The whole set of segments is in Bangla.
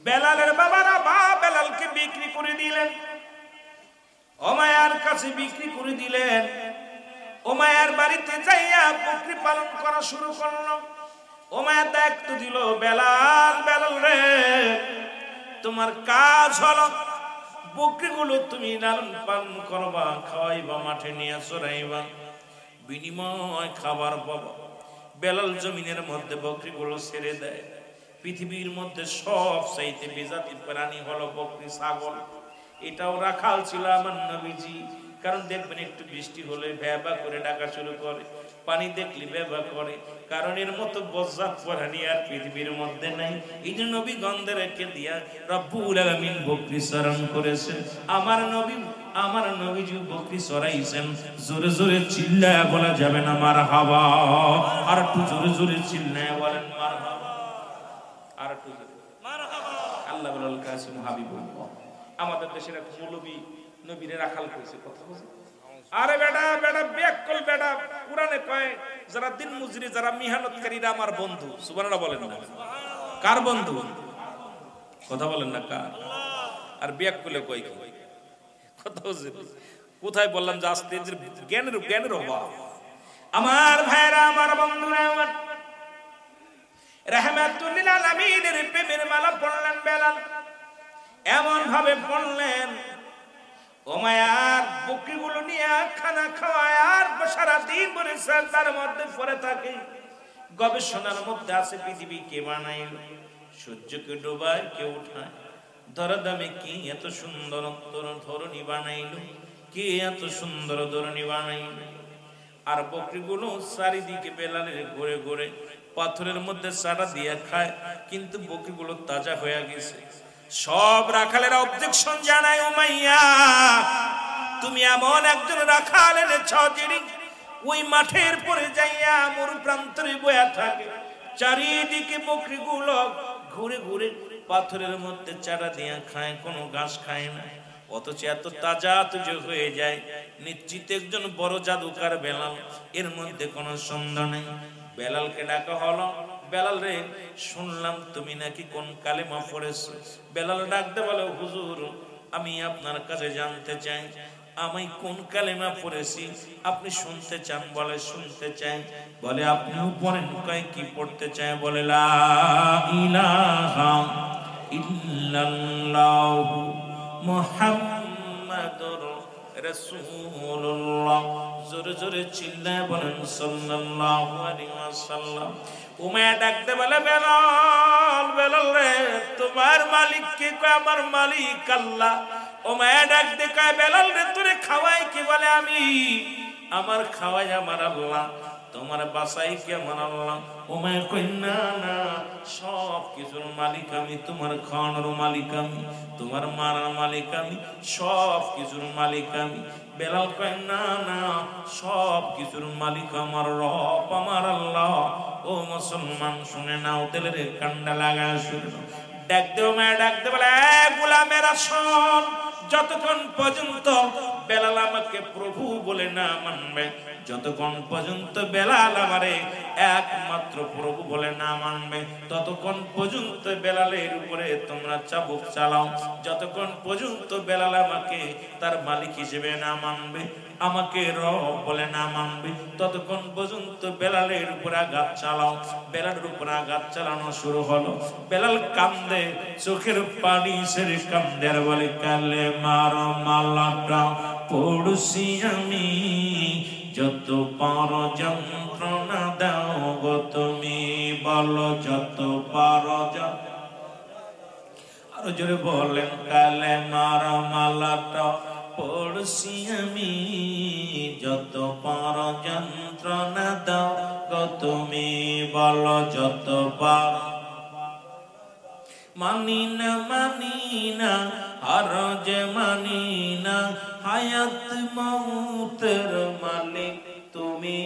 বেলালের বাবারা বা বেলালকে বিক্রি করে দিলেন, উমাইয়ার কাছে বিক্রি করে দিলেন। উমাইয়ার বাড়িতে যাইয়া বকরি পালন করা শুরু করলো। উমাইয়া দায়িত্ব দিল, বেলাল, বেলাল রে, তোমার কাজ হলো বকরিগুলো তুমি লালন পালন করবা, খাওয়াইবা, মাঠে নিয়ে চড়াইবা, বিনিময় খাবার পাবা। বেলাল জমিনের মধ্যে বকরিগুলো ছেড়ে দেয়। পৃথিবীর মধ্যে সব চাইতে বেজাতি প্রাণী হলো বকরি, ছাগল। এটাও রাখাল ছিল আমার নবীজি। কারণ দেখবেন একটু বৃষ্টি হলে ভ্যাবা করে ডাকা শুরু করে, পানি দেখলে ভ্যাবা করে। কারণ এর মতো বজ্জাত প্রাণী আর পৃথিবীর মধ্যে নাই। এই যে নবী গন্ধে রেখে দিয়া রব্বুল আলামিন বকরি চারণ করেছেন। আমার নবীজি বকরি চড়াইছেন। জোরে জোরে চিল্লায়া বলা যাবে না মারহাবা? আর একটু জোরে জোরে চিল্লায়া বলেন মারহাবা, আর একটু জোরে মারহাবা। আল্লাহ বলাল কাসিম হাবিবুল্লাহ। আমাদের দেশের এক মৌলবী নবীরে রাখাল করেছে, কথা বলছে। আরে বেটা বেটা বেকল বেটা, কুরআনে কয় যারা দিন মজুরি, যারা মেহনতকারীরা আমার বন্ধু। সুবহানাল্লাহ বলেন না? কার বন্ধু? কথা বলেন না কার? আর বেকলে কয় কি কথা বলছে? কোথায় বললাম যে আস্তে জ্ঞানের অভাব। আমার ভাইরা, আমার বন্ধুরা, আমার রাহমাতুল লিল আলামিনের প্রেমের মালা পড়লেন বেলাল। এমন ভাবে পড়লেন, উমাইয়ার বকরিগুলো নিয়ে খানা খাওয়ায় আর সারা দিন ভরে সাজদার মধ্যে পড়ে থাকে। গবেষণার মধ্যে আছে পৃথিবী কে বানাইল, সূর্যকে ডোবায় কে উঠায়, দরদামে কি এত সুন্দর ধরনী বানাইল, কে এত সুন্দর ধরনী বানাইল। আর বকরিগুলো চারিদিকে বেলালের ঘুরে ঘুরে পাথরের মধ্যে চারা দিয়ে খায়, কিন্তু বকরিগুলো তাজা হয়ে গেছে। সব রাখালেরা অবজেকশন জানায়, উমাইয়া তুমি এমন একজন রাখাল এনেছ যিনি ওই মাঠের পরে যাইয়া মরু প্রান্তরে বয়া থাকে, চারিদিকে বকরিগুলো ঘুরে ঘুরে পাথরের মধ্যে চারা দিয়ে খায়, কোনো ঘাস খায় না, অথচ এত তাজা তুজে হয়ে যায়। নিশ্চিত একজন বড় জাদুকার বেলাল, এর মধ্যে কোনো সন্দেহ নেই। বেলালকে ডাকা হলো, বেলাল রে, শুনলাম তুমি নাকি কোন কালেমা পড়েছো। বেলাল ডাকতে বলে, হুজুর আমি আপনার কাছে জানতে চাই আমি কোন কালেমা পড়েছি, আপনি শুনতে চান? বলে শুনতে চাই। বলে আপনিও পড়েন। কয় কি পড়তে চায়? বলে লা ইলাহা ইল্লাল্লাহু মুহাম্মাদুর রাসূলুল্লাহ। জোরে জোরে চিল্লায় বলেন সাল্লাল্লাহু আলাইহি ওয়াসাল্লাম। উমাইয়া ডাকতে বলে, বেলাল, বেলাল রে, তোমার মালিক কে? কয় আমার মালিক আল্লাহ। উমাইয়া ডাকতে কয়, বেলাল রে, তোরে খাওয়াই কে? বলে আমি। আমার খাওয়াই আমার আল্লাহ। তোমার বাসাই কে? আমার আল্লাহ। উমাইয়া কয়, না না, সব কিছুর মালিক আমি, তোমার খাওয়ানোর মালিক আমি, তোমার মারার মালিক আমি, সব কিছুর মালিক আমি। বেলাল কয়, না না, সব কিছুর মালিক আমার রব, আমার আল্লাহ। ও মুসলমান শুনে নাও, দিলের কান্ডা লাগা শুরু। ডাকতে উমাইয়া ডাকতে বলে, গোলামেরা শোন, যতক্ষণ পর্যন্ত বেলাল আমাকে প্রভু বলে না মানবে, যতক্ষণ পর্যন্ত বেলাল আমারে একমাত্র প্রভু বলে না মানবে, ততক্ষণ পর্যন্ত বেলালের উপরে তোমরা চাবুক চালাও। যতক্ষণ পর্যন্ত বেলাল আমাকে তার মালিক হিসেবে না মানবে, আমাকে রব বলে না মানবে, ততক্ষণ পর্যন্ত বেলালের উপর আঘাত চালাও। বেলালের উপর আঘাত চালানো শুরু হলো। বেলাল কান্দে, চোখের পানি ছেড়ে কান্দে আর বলে, কালে মার মালাটা পড়ছি আমি, যত পার যন্ত্রণা দাও গো তুমি, বলো যত পার। আরো জোরে বলেন, কালে মার মালাটা পড়ছি আমি, যত পার যন্ত্রণা দাও গো তুমি, বলো যত পার। মানি না মানি না, আর যে মানি না, হায়াত মৌতের মালিক তুমি,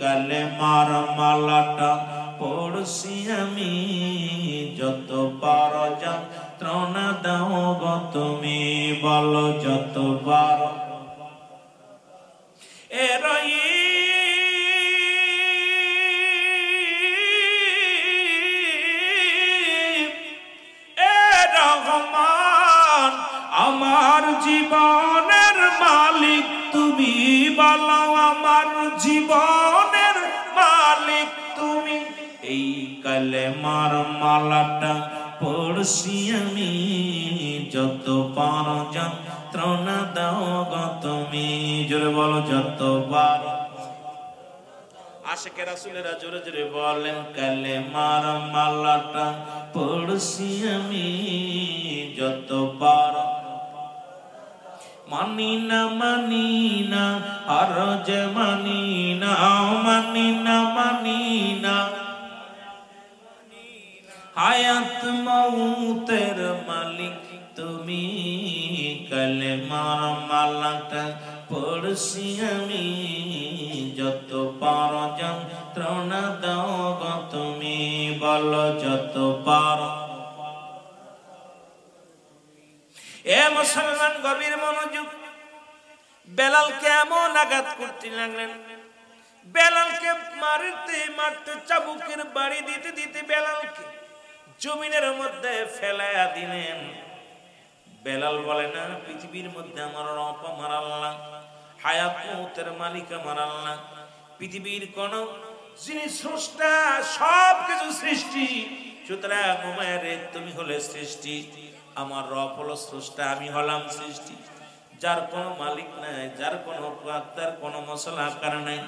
কালে মার মালাটা পড়ছি আমি, যত পার যন্ত্রণা দাও গো তুমি, বলো যত পার। জীবনের মালিক তুমি, বলো আমার জীবনের মালিক তুমি। এই কালেমার মালাটা পড়ছি আমি, যত পারো যন্ত্রণা দাও গো তুমি। জোরে বলো যত পারো। আশিকে রাসূলেরা জোরে জোরে বলেন, কালেমার মালাটা পড়ছি আমি, যত পারো। মানি না আর যে মানি না, মানি না হায়াত মৌতের মালিক তুমি। কালেমার মালাটা পড়ছি আমি, যত পারো যন্ত্রণা দাও গো তুমি। বলো যত পারো। এ মুসলমান গভীর মনোযোগ। বেলালকে এমন আঘাত করতে লাগলেন, বেলালকে মারতে মারতে চাবুকের বাড়ি দিতে দিতে বেলালকে জমিনের মধ্যে ফেলাইয়া দিলেন। বেলাল বলে না, পৃথিবীর মধ্যে আমার রব আমার আল্লাহ, হায়াত মউতের মালিক আমার আল্লাহ। পৃথিবীর কোন যিনি স্রষ্টা, সবকিছু সৃষ্টি, সুতরাং উমাইরে তুমি হলে সৃষ্টি, আমার রব হলো স্রষ্টা, আমি হলাম সৃষ্টি। যার কোনো মালিক নাই, যার কোনো আত্মার কোনো মশলাকার নাই,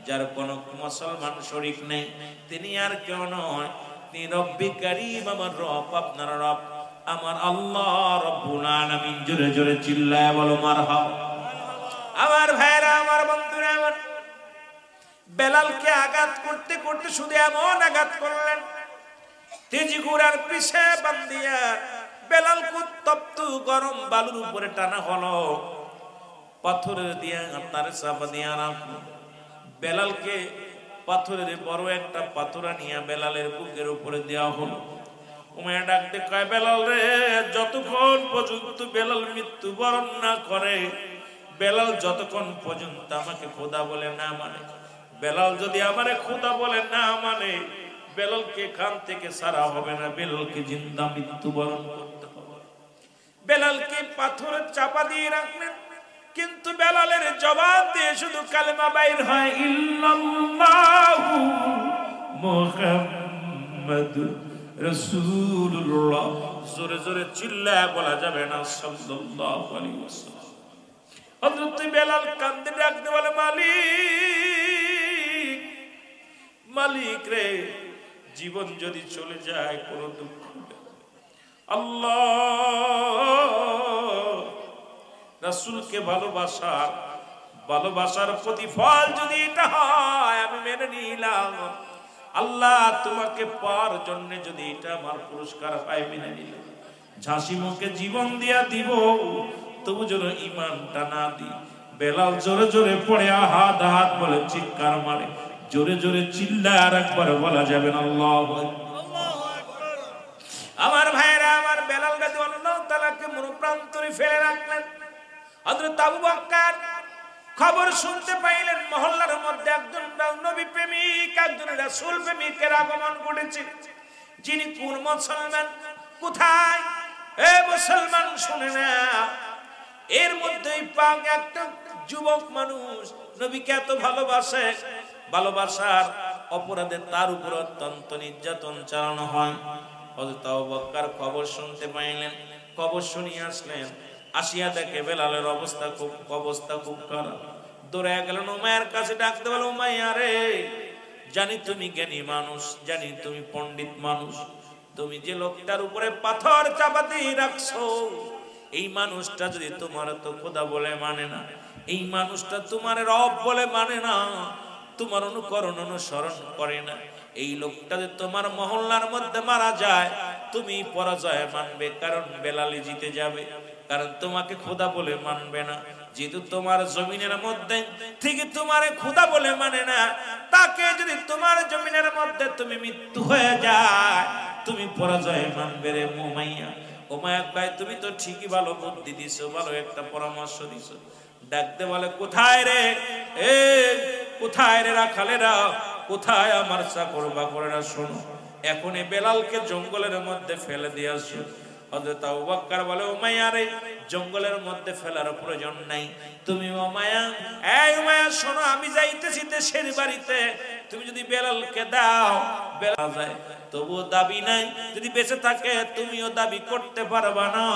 যার কোনো মুসলমান শরীক নেই, তিনি আর কেউ নয়, তিনি রব্বি কারীম, আমার রব, আপনার রব, আমার আল্লাহ রব্বুল আলামিন। জোরে জোরে চিল্লায় বলো মারহাবা। আমার ভাইরা, আমার বন্ধুরা, আমার বেলালকে আঘাত করতে করতে শুধু এমন আঘাত করলেন, তেজি ঘোড়ার পিছে বান্ধিয়া বেলালকে তপ্ত গরম বালুর উপরে টানা হলো, পাথরের দিয়ে আপনার চাপা দিয়া রাখলো। বেলালকে পাথরের বড় একটা পাথর নিয়ে বেলালের বুকের উপরে দেওয়া হলো। উমাইয়া ডাকতে কয়, বেলাল রে, যতক্ষণ পর্যন্ত বেলাল মৃত্যুবরণ না করে, বেলাল যতক্ষণ পর্যন্ত আমাকে খোদা বলে না মানে, বেলাল যদি আমারে খোদা বলে না মানে, বেলালকে খান থেকে সারা হবে না, বেলালকে জিন্দা মৃত্যুবরণ করতে হবে। বেলালকে পাথরের চাপা দিয়ে রাখলেন, কিন্তু বেলালের জবান দিয়ে শুধু কালেমা বাইর হয়, ইল্লাল্লাহু মুহাম্মাদুর রাসূলুল্লাহ। জোরে জোরে চিল্লায় বলা যাবে না সাল্লাল্লাহু আলাইহি ওয়াসাল্লাম। হযরত বেলাল কান্দে ডাকতে বলে, মালিক, মালিক রে, জীবন যদি চলে যায় কোনো দুঃখ নেই, আল্লাহ রাসূলকে ভালোবাসার প্রতিফল যদি এটা হয় আমি মেনে নিলাম। আল্লাহ তোমাকে পাওয়ার জন্য যদি এটা আমার পুরস্কার পাই মেনে নিলাম। ঝাঁসি মুখে জীবন দিয়া দিব, তবু যেন ইমানটা না দি। বেলাল জোরে জোরে পড়ে আহাত আহাত বলে চিৎকার মারে, জোরে জোরে চিল্লায় আর একবার বলা যাবে না আল্লাহু আকবার। আমার ভাইরা, আমার বেলাল রাদিয়াল্লাহু তাআলাকে মরুপ্রান্তরে ফেলে রাখলেন। হযরত আবু বকর খবর শুনতে পাইলেন, মহল্লার মধ্যে একজন নবী প্রেমিক, একজন রাসূল প্রেমিকের আগমন ঘটেছে। যিনি কোন মুসলমান, কোথায়? এ মুসলমান শুনে না, এর মধ্যেই পাক একটা যুবক মানুষ নবীকে এত ভালোবাসে, ভালোবাসার অপরাধে তার উপর অত্যন্ত নির্যাতন চালানো হয়। হযরত আবু বকর খবর শুনতে পাইলেন, খবর শুনিয়ে আসলেন। আসিয়া দেখে বেলালের অবস্থা খুব খারাপ। দৌড়ে গেলেন উমাইয়ার কাছে, ডাকতে বলে, উমাইয়া রে, জানি তুমি জ্ঞানী মানুষ, জানি তুমি পণ্ডিত মানুষ, তুমি যে লোকটার উপরে পাথর চাপা দিয়ে রাখছো, এই মানুষটা যদি তোমার তো খোদা বলে মানে না, এই মানুষটা তোমার রব বলে মানে না, তোমার অনুকরণ অনুসরণ করে না, এই লোকটা যদি তোমার মহল্লার মধ্যে মারা যায় তুমি পরাজয় মানবে, কারণ বেলালি জিতে যাবে, কারণ তোমাকে খোদা বলে মানবে না। যেহেতু তোমার জমিনের মধ্যে থেকে তোমার খোদা বলে মানে না, তাকে যদি তোমার জমিনের মধ্যে তুমি মৃত্যু হয়ে যায় তুমি পরাজয় মানবে রে উমাইয়া। উমাইয়া ভাই, তুমি তো ঠিকই ভালো বুদ্ধি দিছো, ভালো একটা পরামর্শ দিছো। ডাকতে বলে, কোথায় রে, এ কোথায় রে রাখালেরা, কোথায় আমার চাকর বাকরেরা, শোনো, এখন এই বেলালকে জঙ্গলের মধ্যে ফেলে দিয়ে আসো। হযরত আবু বকর বলে উমাইয়া রে জঙ্গলের মধ্যে ফেলার প্রয়োজন নাই তুমি উমাইয়া এই উমাইয়া শোনো আমি যাইতেছি দেশের বাড়িতে তুমি যদি বেলালকে দাও বেলাল যায় তবু দাবি নাই যদি বেঁচে থাকে তুমিও দাবি করতে পারবা না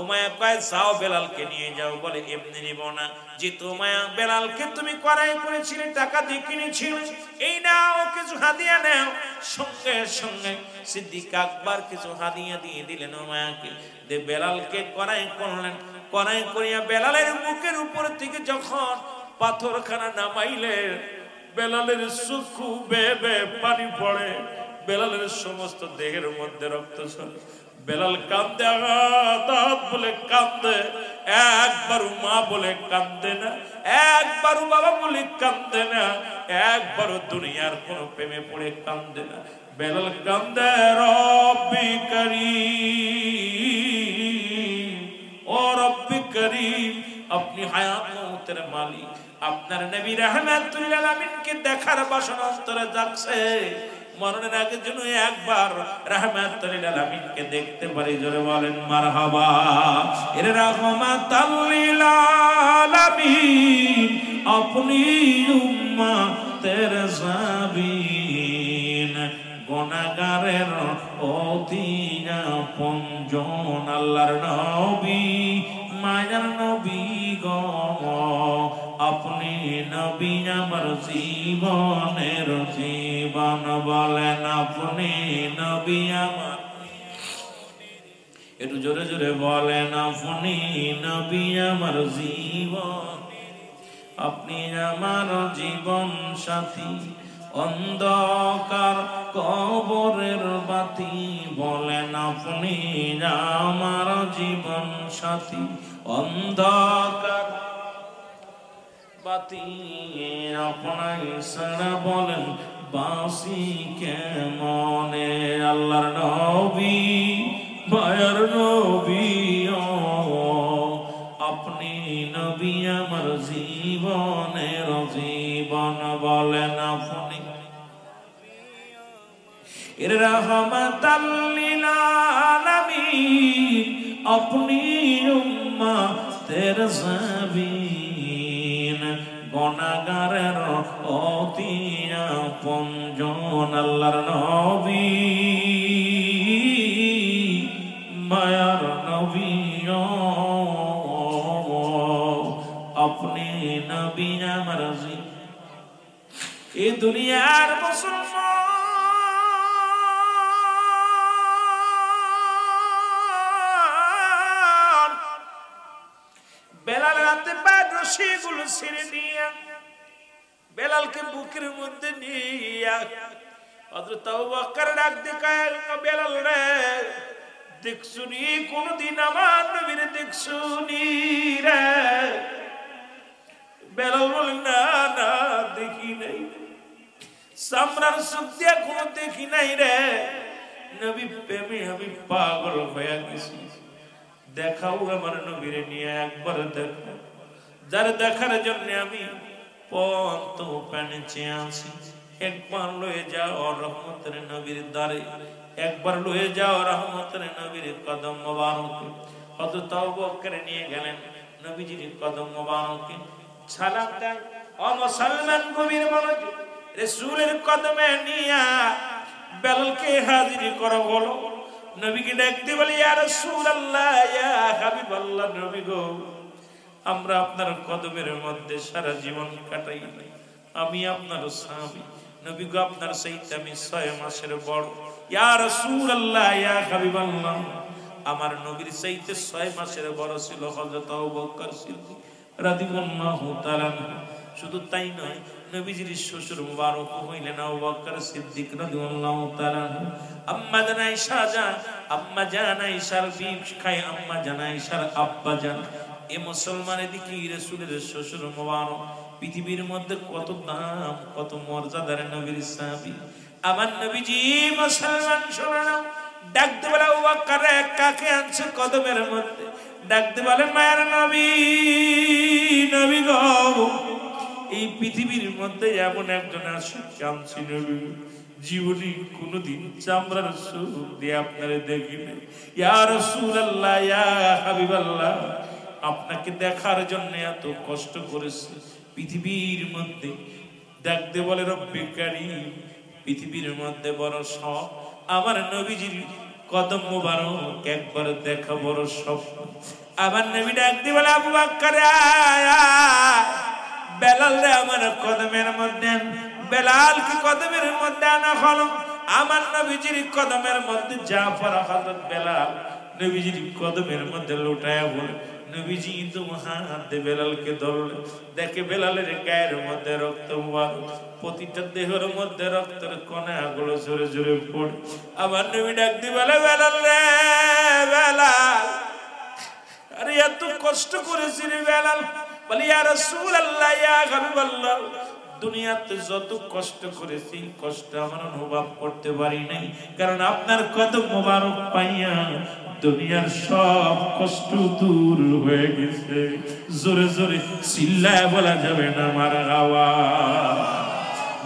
উমাইয়া কয় যাও বেলালকে নিয়ে যাও বলে এমনি নিব না যে উমাইয়া বেলালকে তুমি করাই করেছিলে টাকা দিয়ে কিনেছিলে এই নাও কিছু হাদিয়া নাও সঙ্গে সঙ্গে সিদ্দিক আকবর কিছু হাদিয়া দিয়ে দিলেন উমাইয়াকে দে বেলালকে করাই করলেন করাই করিয়া বেলালের মুখের উপর থেকে যখন পাথরখানা নামাইলেন বেলালের চক্ষু বেয়ে বেয়ে পানি পড়ে বেলালের সমস্ত দেহের মধ্যে রক্ত ঝরে বেলাল কাঁদে আঘাত বলে কাঁদে একবারও মা বলে কাঁদে না একবারও বাবা বলে কাঁদে না একবারও দুনিয়ার কোন প্রেমে পড়ে কাঁদে না বেলাল কাঁদে রব্বি করিম ও রব্বি করিম আপনি হায়াত মওতের মালিক আপনার নবী রাহমাতুল আলামিনকে দেখার বাসনা অন্তরে জাগছে মরণের আগে যেন একবার রাহমাতুল আলামিনকে দেখতে পারি জোরে বলেন মারহাবা এর রাহমাতুল আলামিন আপনি উম্মতের সাবিন গুনাহগারের অতি আপনজন আল্লাহর নবী মায়ার নবী গো আপনি নবী আমার জীবনের জীবন বলেন আপনি নবী আমার একটু জোরে জোরে বলেন আপনি নবী আমার জীবন আপনি আমার জীবন সাথী অন্ধকার কবরের বাতি বলেন আপনি আমার জীবন সাথী অন্ধকার বাতি আপনার সারা বলেন বাসি কেমনে আল্লাহর নবী মায়ার নবী আপনি নবী আমার জীবনের জীবন বলেন আপনি এর রাহমাতাল লিল আলামিন আপনি উম্মতের সাবিন গুনাহগারের অতি আপনজন আল্লাহর নবী মায়ার নবী আপনি নবী আমার এই দুনিয়ার মুসলমান বেলাল রাতে পায়ের রশিগুলো ছিঁড়ে দিয়া বেলালকে বুকের মধ্যে নিয়া হযরত আবু বকর ডাক দিয়ে কয় বেলাল রে দেখছুনি কোনদিন আমার নবীর দেখছুনি রে বেলাল বলে না না দেখি নাই সামরার সুখ দিয়া কোনো দেখি নাই রে নবী প্রেমে আমি পাগল হয়ে গেছি দেখাও আমার নবীরে নিয়ে একবার দেখো যার দেখার জন্য আমি পন্ত পেনেছে আছি একবার লয়ে যাও রহমতের নবীর দ্বারে একবার লয়ে যাও রহমতের নবীর কদম মোবারকে হযরত আবু বকর নিয়ে গেলেন নবীজির কদম মোবারকে সালাম দেন ও মুসলমান গভীর মনোযোগ রাসূলের কদমে নিয়া বেলালকে হাজির করো বলো নবীকে ডাকতে বলি ইয়া রাসূলুল্লাহ ইয়া হাবিবাল্লাহ নবী গো আমরা আপনার কদমের মধ্যে সারা জীবন কাটাই আমি আপনার সাহাবী নবী গো আপনার চাইতে আমি 6 মাসের বড় ইয়া রাসূলুল্লাহ ইয়া হাবিবাল্লাহ আমার নবীর চাইতে 6 মাসের বড় ছিল হযরত আবু বকর সিদ্দিক রাদিয়াল্লাহু তাআলা শুধু তাই নয় নবীজির শ্বশুর মুবারক হইলেন আবু বকর সিদ্দিক রাদিয়াল্লাহু তাআলা আম্মা জান আয়েশার বিবি খায় আম্মা জান আয়েশার আব্বা জান এই মুসলমানের দিকে রাসূলের শ্বশুর মুবারক পৃথিবীর মধ্যে কত দাম কত মর্যাদার নবীর সাহাবী আমার নবীজি মুসলমান শোনাও ডাকতে বলে আবু বকর কাকে আনছে কদমের মধ্যে ডাকতে বলে মায়ের নবী নবী গো এই পৃথিবীর মধ্যে এমন একজন আনছি নবী জীবনে কোনোদিন চামড়ার সুখ দিয়ে আপনারে দেখি নাই। ইয়া রাসূলুল্লাহ, ইয়া হাবিবাল্লাহ, আপনাকে দেখার জন্য এত কষ্ট করেছি। পৃথিবীর মধ্যে ডাকতে বলে রব্বে কারীম, পৃথিবীর মধ্যে বড় শখ আমার নবীজির কদম মোবারক একবার দেখা বড় স্বপ্ন। আমার নবী ডাকতে বলে আবু বকর, বেলাল রে আমার কদমের মধ্যে, বেলাল কি কদমের মধ্যে আনা হলো। আমার নবীজির কদমের মধ্যে জাফর হযরত বেলাল নবীজির কদমের মধ্যে লুটায়া বলে, নবীজি তো হাতে বেলালকে ধরলেন। দেখে বেলালের গায়ের মধ্যে রক্ত, প্রতিটা দেহের মধ্যে রক্তের কণাগুলো ঝরে ঝরে পড়ে। আমার নবী ডাকতে বলে, বেলাল রে বেলাল, আরে এত কষ্ট করেছি রে বেলাল। বলি ইয়া রাসূলুল্লাহ, ইয়া হাবিবাল্লাহ, দুনিয়াতে যত কষ্ট করেছি কষ্ট আমার অনুভব করতে পারি নাই, কারণ আপনার কদম মোবারক পাইয়া দুনিয়ার সব কষ্ট দূর হয়ে গেছে। জোরে জোরে চিল্লায় বলা যাবে না মারহাবা।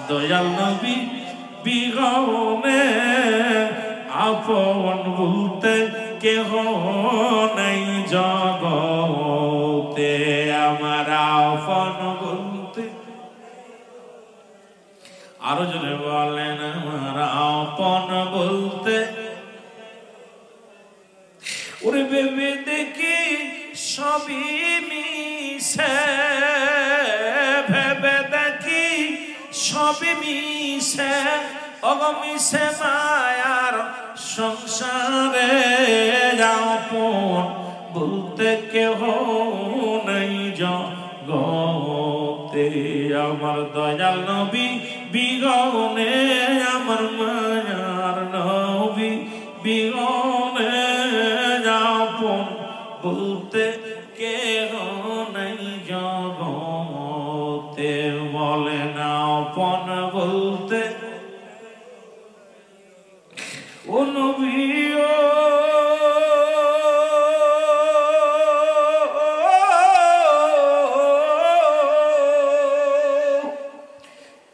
দয়াল নবী বিগনে আপন বলতে কেহ নাই জগতে, আমার আপন বলতে, আরো জোরে বলেন, আমার আপন বলতে, ওরে ভেবে দেখি সবই মিছে, ভেবে দেখি সবই মিছে, অগমিছে মায়ার সংসারে, আপন বলতে কেহ নাই জগতে, আমার দয়াল নবী বিগনে, আমার মায়ার নবী বিগনে, আপন বলতে কেহ নাই জগতে, বলে না আপন বলতে ও নবী ও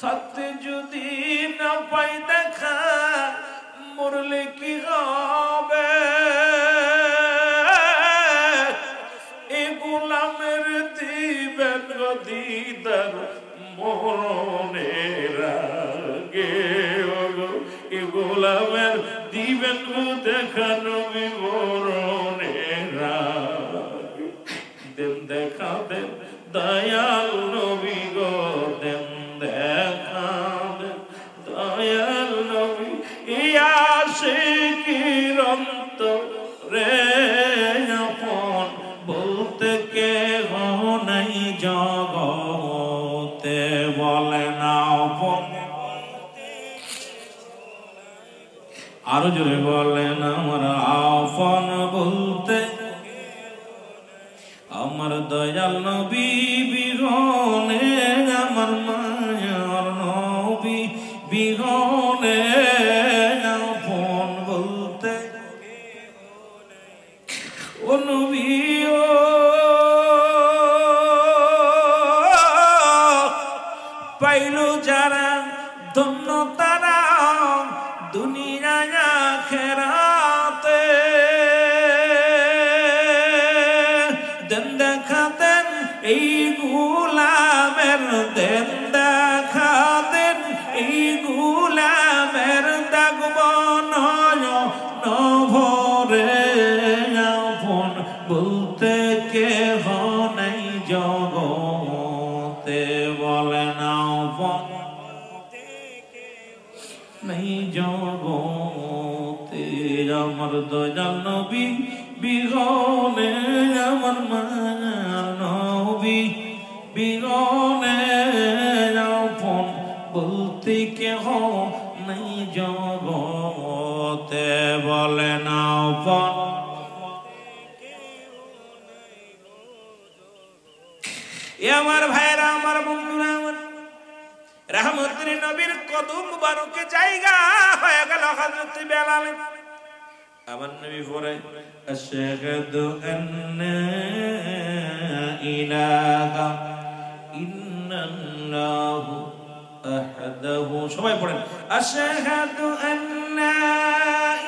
থাকতে যদি না পাই দেখা, মরলে কি হবে, এ গোলামের দিবেন দিদার মরণের আগে, এ গোলামের দিবেন দেখা নবী মরণের আগে, দেন দেখা দেন দয়াল নবী গো, দেন দেখা দেন দয়াল নবী, ইয়া আশিকির অন্তরে, আপন বলতে কেহ নাই জগতে, বলে না আপন, আরো জোরে বলেন, আমার আপন বলতে, আমার দয়াল নবী বিহনে, আমার মায়ার নবী বিহনে, আপন বলতে ও নবী ও পাইল যারা ধন্য তারা দুনিয়া আখিরাতে, দেন দেখা দেন এই গোলামের, দেন দেখা দেন এই গোলামের, দেখব নয় নভরে, আপন বলতে কেহ নাই জগতে, বলে না আপন নাই জগতে, আমার দয়াল নবী বিগনে, আমার মায়ার নবী বিগনে, আপন বলতে কেহ নাই জগতে, বলে না আপন। আমার ভাইরা, আমার বন্ধুরা, আমার রহমতের নবীর কদম মুবারকে জায়গা হয়ে গেল হযরত বেলাল। আমার নবী পড়ে আশহাদু আন্না ইলাহা ইল্লাল্লাহু আহদাহু সবাই পড়েন আশহাদু আন্না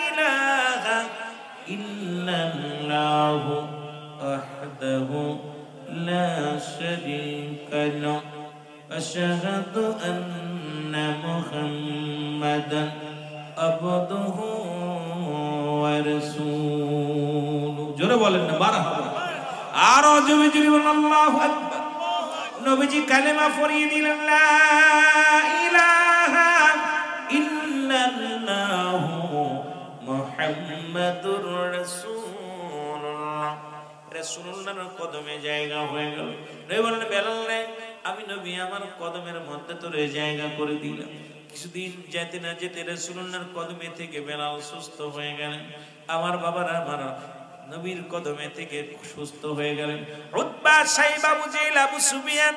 ইলাহা ইল্লাল্লাহু আহদাহু লা শারীকা লাহু আশহাদু আন্না মুহাম্মাদান আবদুহু ওয়া রাসূলুহু জোরে বলেন না মারহাবা আরো জোরে জোরে বলেন আল্লাহু আকবার নবীজি কালেমা পড়িয়ে দিলেন লা ইলাহা ইল্লাল্লাহু মুহাম্মাদুর রাসূলুল্লাহ রাসূলুল্লাহর কদমে জায়গা হয়ে গেল নবী বলেন বেলাল রে আমি নবী আমার কদমের মধ্যে তোরে জায়গা করে দিলাম কিছুদিন যেতে না যেতে রাসূলুল্লাহর কদমে থেকে বেলাল সুস্থ হয়ে গেলেন আমার বাবারা আমার নবীর কদমে থেকে সুস্থ হয়ে গেলেন উতবা সাইবা আবু জেহেল আবু সুফিয়ান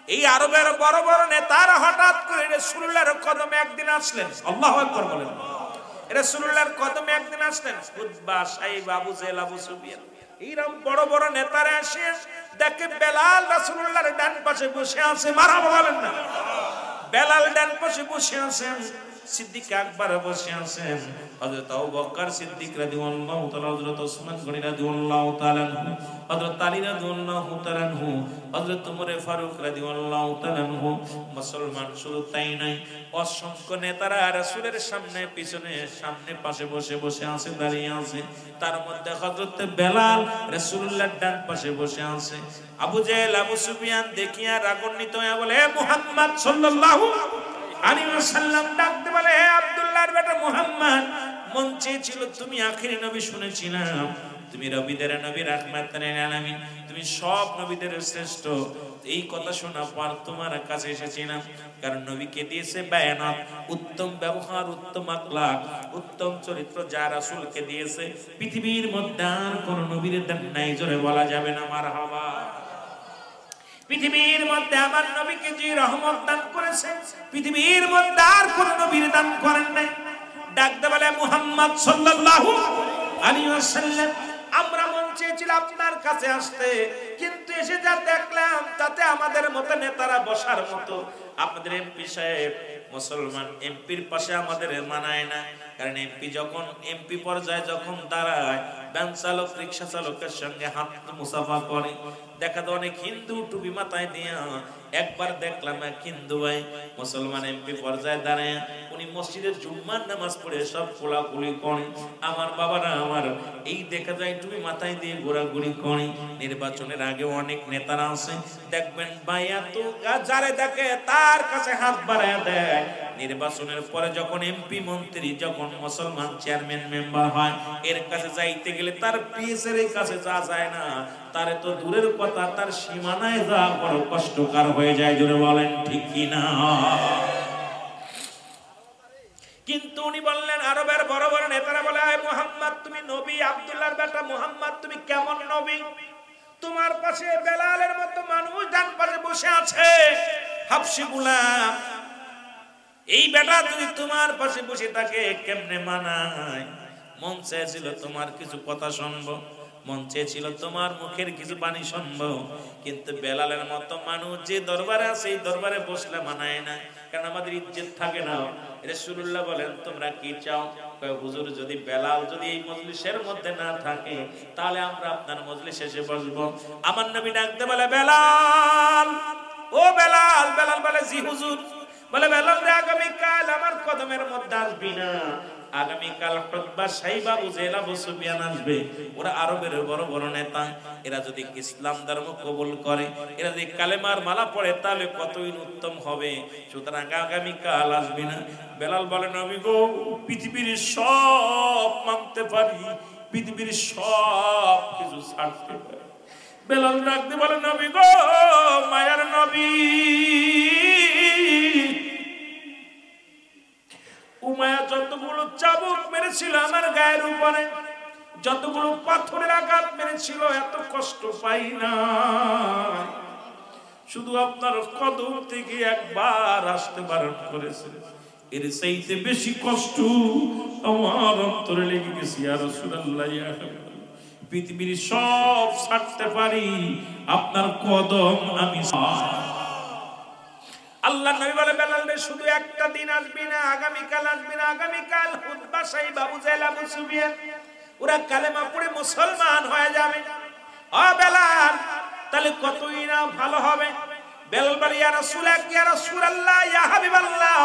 এই আরবের বড় বড় নেতারা হঠাৎ করে রাসূলুল্লাহর কদমে একদিন আসলেন আল্লাহু আকবার বলেন রাসূলুল্লাহর কদমে একদিন আসলেন উতবা সাইবা আবু জেহেল আবু সুফিয়ান এইরকম বড় বড় নেতারা এসে দেখে বেলাল রাসূলুল্লাহর ডান পাশে বসে আছে মারহাবা বলেন না বেলাল ডান পাশে বসে আছেন সিদ্দিক আকবর বসে আছেন হযরত আবু বকর সিদ্দিক রাদিয়াল্লাহু তাআলা হযরত ওসমান গনি রাদিয়াল্লাহু তাআলা হযরত আলী রাদিয়াল্লাহু তাআলা হযরত ওমর ফারুক রাদিয়াল্লাহু তাআলা মুসলমান শুধু তাই নয় অসংখ্য নেতারা রাসূলের সামনে পিছনে সামনে পাশে বসে আছে দাঁড়িয়ে আছে তার মধ্যে হযরত বেলাল রাসূলুল্লাহর ডান পাশে বসে আছে আবু জেহেল আবু সুফিয়ান দেখিয়া রাগান্বিত হয়ে বলে হে মুহাম্মদ সাল্লাল্লাহু আলাইহি ওয়াসাল্লাম ডাকতে বলে হে আব্দুল্লাহর বেটা মুহাম্মদ মন চেয়েছিল তুমি আখেরি নবী শুনেছিলাম তুমি নবীদের নবী রাহমাতুল লিল আলামিন তুমি সব নবীদের শ্রেষ্ঠ এই কথা শোনা পর তোমার কাছে এসেছিলাম কারণ নবীকে দিয়েছে বায়ানাত উত্তম ব্যবহার উত্তম আখলাক উত্তম চরিত্র যা রাসূলকে দিয়েছে পৃথিবীর মধ্যে আর কোন নবীর দান নাই জোরে বলা যাবে না মারহাবা পৃথিবীর মধ্যে আমার নবীকে যে রহমত দান করেছে পৃথিবীর মধ্যে আর কোন নবীর দান করেন নাই ডাকতে বলে মুহাম্মদ সাল্লাল্লাহু আলাইহি ওয়াসাল্লাম আমরা মন চেয়েছিল আপনার কাছে আসতে কিন্তু এসে যা দেখলাম তাতে আমাদের মতো নেতারা বসার মতো আপনাদের এমপি সাহেব মুসলমান এমপির পাশে আমাদের মানায় না কারণ এমপি যখন এমপি পর্যায়ে যখন দাঁড়ায় ভ্যান চালক রিকশা চালকের সঙ্গে হাত মুসাফা করে দেখা তো অনেক হিন্দু টুপি মাথায় দিয়ে একবার দেখলাম এক হিন্দু ভাই মুসলমান এমপি পর্যায়ে দাঁড়ায় উনি মসজিদের জুম্মার নামাজ পড়ে সব কোলাকুলি করে আমার বাবারা আমার এই দেখা যায় টুপি মাথায় দিয়ে ঘোরাঘুরি করে নির্বাচনের আগে অনেক নেতারা আছে দেখবেন বায়াত যারে দেখে তার কাছে হাত বাড়ায় দেয় নির্বাচনের পরে যখন এমপি মন্ত্রী যখন মুসলমান চেয়ারম্যান মেম্বার হয় এর কাছে যাইতে গেলে তার পিএসের কাছে যা যায় না তারে তো দূরের কথা তার সীমানায় যা বড় কষ্টকর হয়ে যায় জোরে বলেন ঠিক কি না কিন্তু উনি বললেন আরবের বড় বড় নেতারা বলে আয় মুহাম্মদ তুমি নবী আব্দুল্লাহর বেটা মুহাম্মদ তুমি কেমন নবী তোমার পাশে বেলালের মতো মানুষ ডান পাশে বসে আছে হাবশী গোলাম এই বেটা যদি তোমার পাশে বসে থাকে কেমনে মানায় মন চেয়েছিল তোমার কিছু কথা শুনবো মন চেয়েছিল তোমার মুখের কিছু বাণী শুনবো কিন্তু বেলালের মতো মানুষ যে দরবারে আছে এই দরবারে বসলে মানায় না কারণ আমাদের ইজ্জত থাকে না রাসূলুল্লাহ বলেন তোমরা কি চাও হুজুর যদি বেলাল যদি এই মজলিসের মধ্যে না থাকে তাহলে আমরা আপনার মজলিসে এসে বসবো আমার নবী ডাকতে বলে বেলাল ও বেলাল বেলাল বলে জি হুজুর বলে বেলাল রে আগামী কাল আমার কদমের মধ্যে আসবি না আগামী কাল উতবা সাইবা আবু জেহেল আবু সুফিয়ান আসবে ওরা আরবের বড় বড় নেতা এরা যদি ইসলাম ধর্ম কবুল করে এরা যদি কালেমার মালা পড়ে তাহলে কতই উত্তম হবে সুতরাং আগামী কাল আসবি না বেলাল বলে নবী গো পৃথিবীর সব মানতে পারি পৃথিবীর সব কিছু ছাড়তে পারি বেলাল ডাকতে বলে নবী গো মায়ার নবী উমাইয়া যতগুলো চাবুক মেরেছিল আমার গায়ের উপরে যতগুলো পাথরের আঘাত মেরেছিল এত কষ্ট পাই না শুধু আপনার কদম থেকে একবার আসতে বারণ করেছে এর চাইতে বেশি কষ্ট আমার অন্তরে লেগে গেছে ইয়া রাসূলুল্লাহ ইয়া হাবিবাল্লাহ পৃথিবীর সব ছাড়তে পারি আপনার কদম আমি আল্লাহ নবী বলে বেলাল রে শুধু একটা দিন আসবি না, আগামীকাল আসবি না, আগামীকাল খুতবা সাহেব আবু জাহেল আবু সুফিয়ান ওরা কালেমা পড়ে মুসলমান হয়ে যাবে। ও বেলাল তাহলে কতই না ভালো হবে। বেলাল বলে ইয়া রাসূলুল্লাহ ইয়া হাবিবাল্লাহ,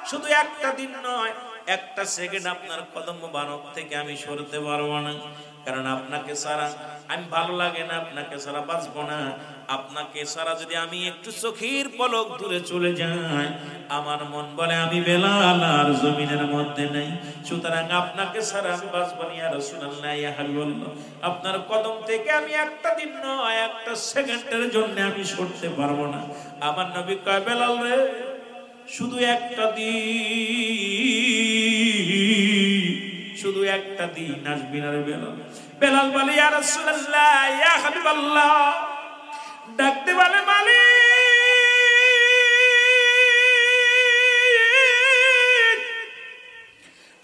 শুধু একটা দিন নয়, একটা সেকেন্ড আপনার কদম মোবারক থেকে আমি সরতে পারবো না, কারণ আপনাকে ছাড়া আমি ভালো লাগে না, আপনাকে ছাড়া বাঁচবো না। আপনাকে ছাড়া যদি আমি একটু চোখের পলক দূরে চলে যাই, আমার মন বলে আমি বেলাল আর জমিনের মধ্যে নেই, সুতরাং আপনাকে ছাড়া আমি বাঁচবো না ইয়া রাসূলুল্লাহ ইয়া হাবিবাল্লাহ। আপনার কদম থেকে আমি একটা দিন নয়, একটা সেকেন্ডের জন্য আমি সরতে পারবো না। আমার নবী কয় বেলাল রে শুধু একটা দিন, শুধু একটা দিন আসবি না রে বেলাল। বেলাল বলে ইয়া রাসূলুল্লাহ ইয়া হাবিবাল্লাহ, ডাকতে বলে মালিক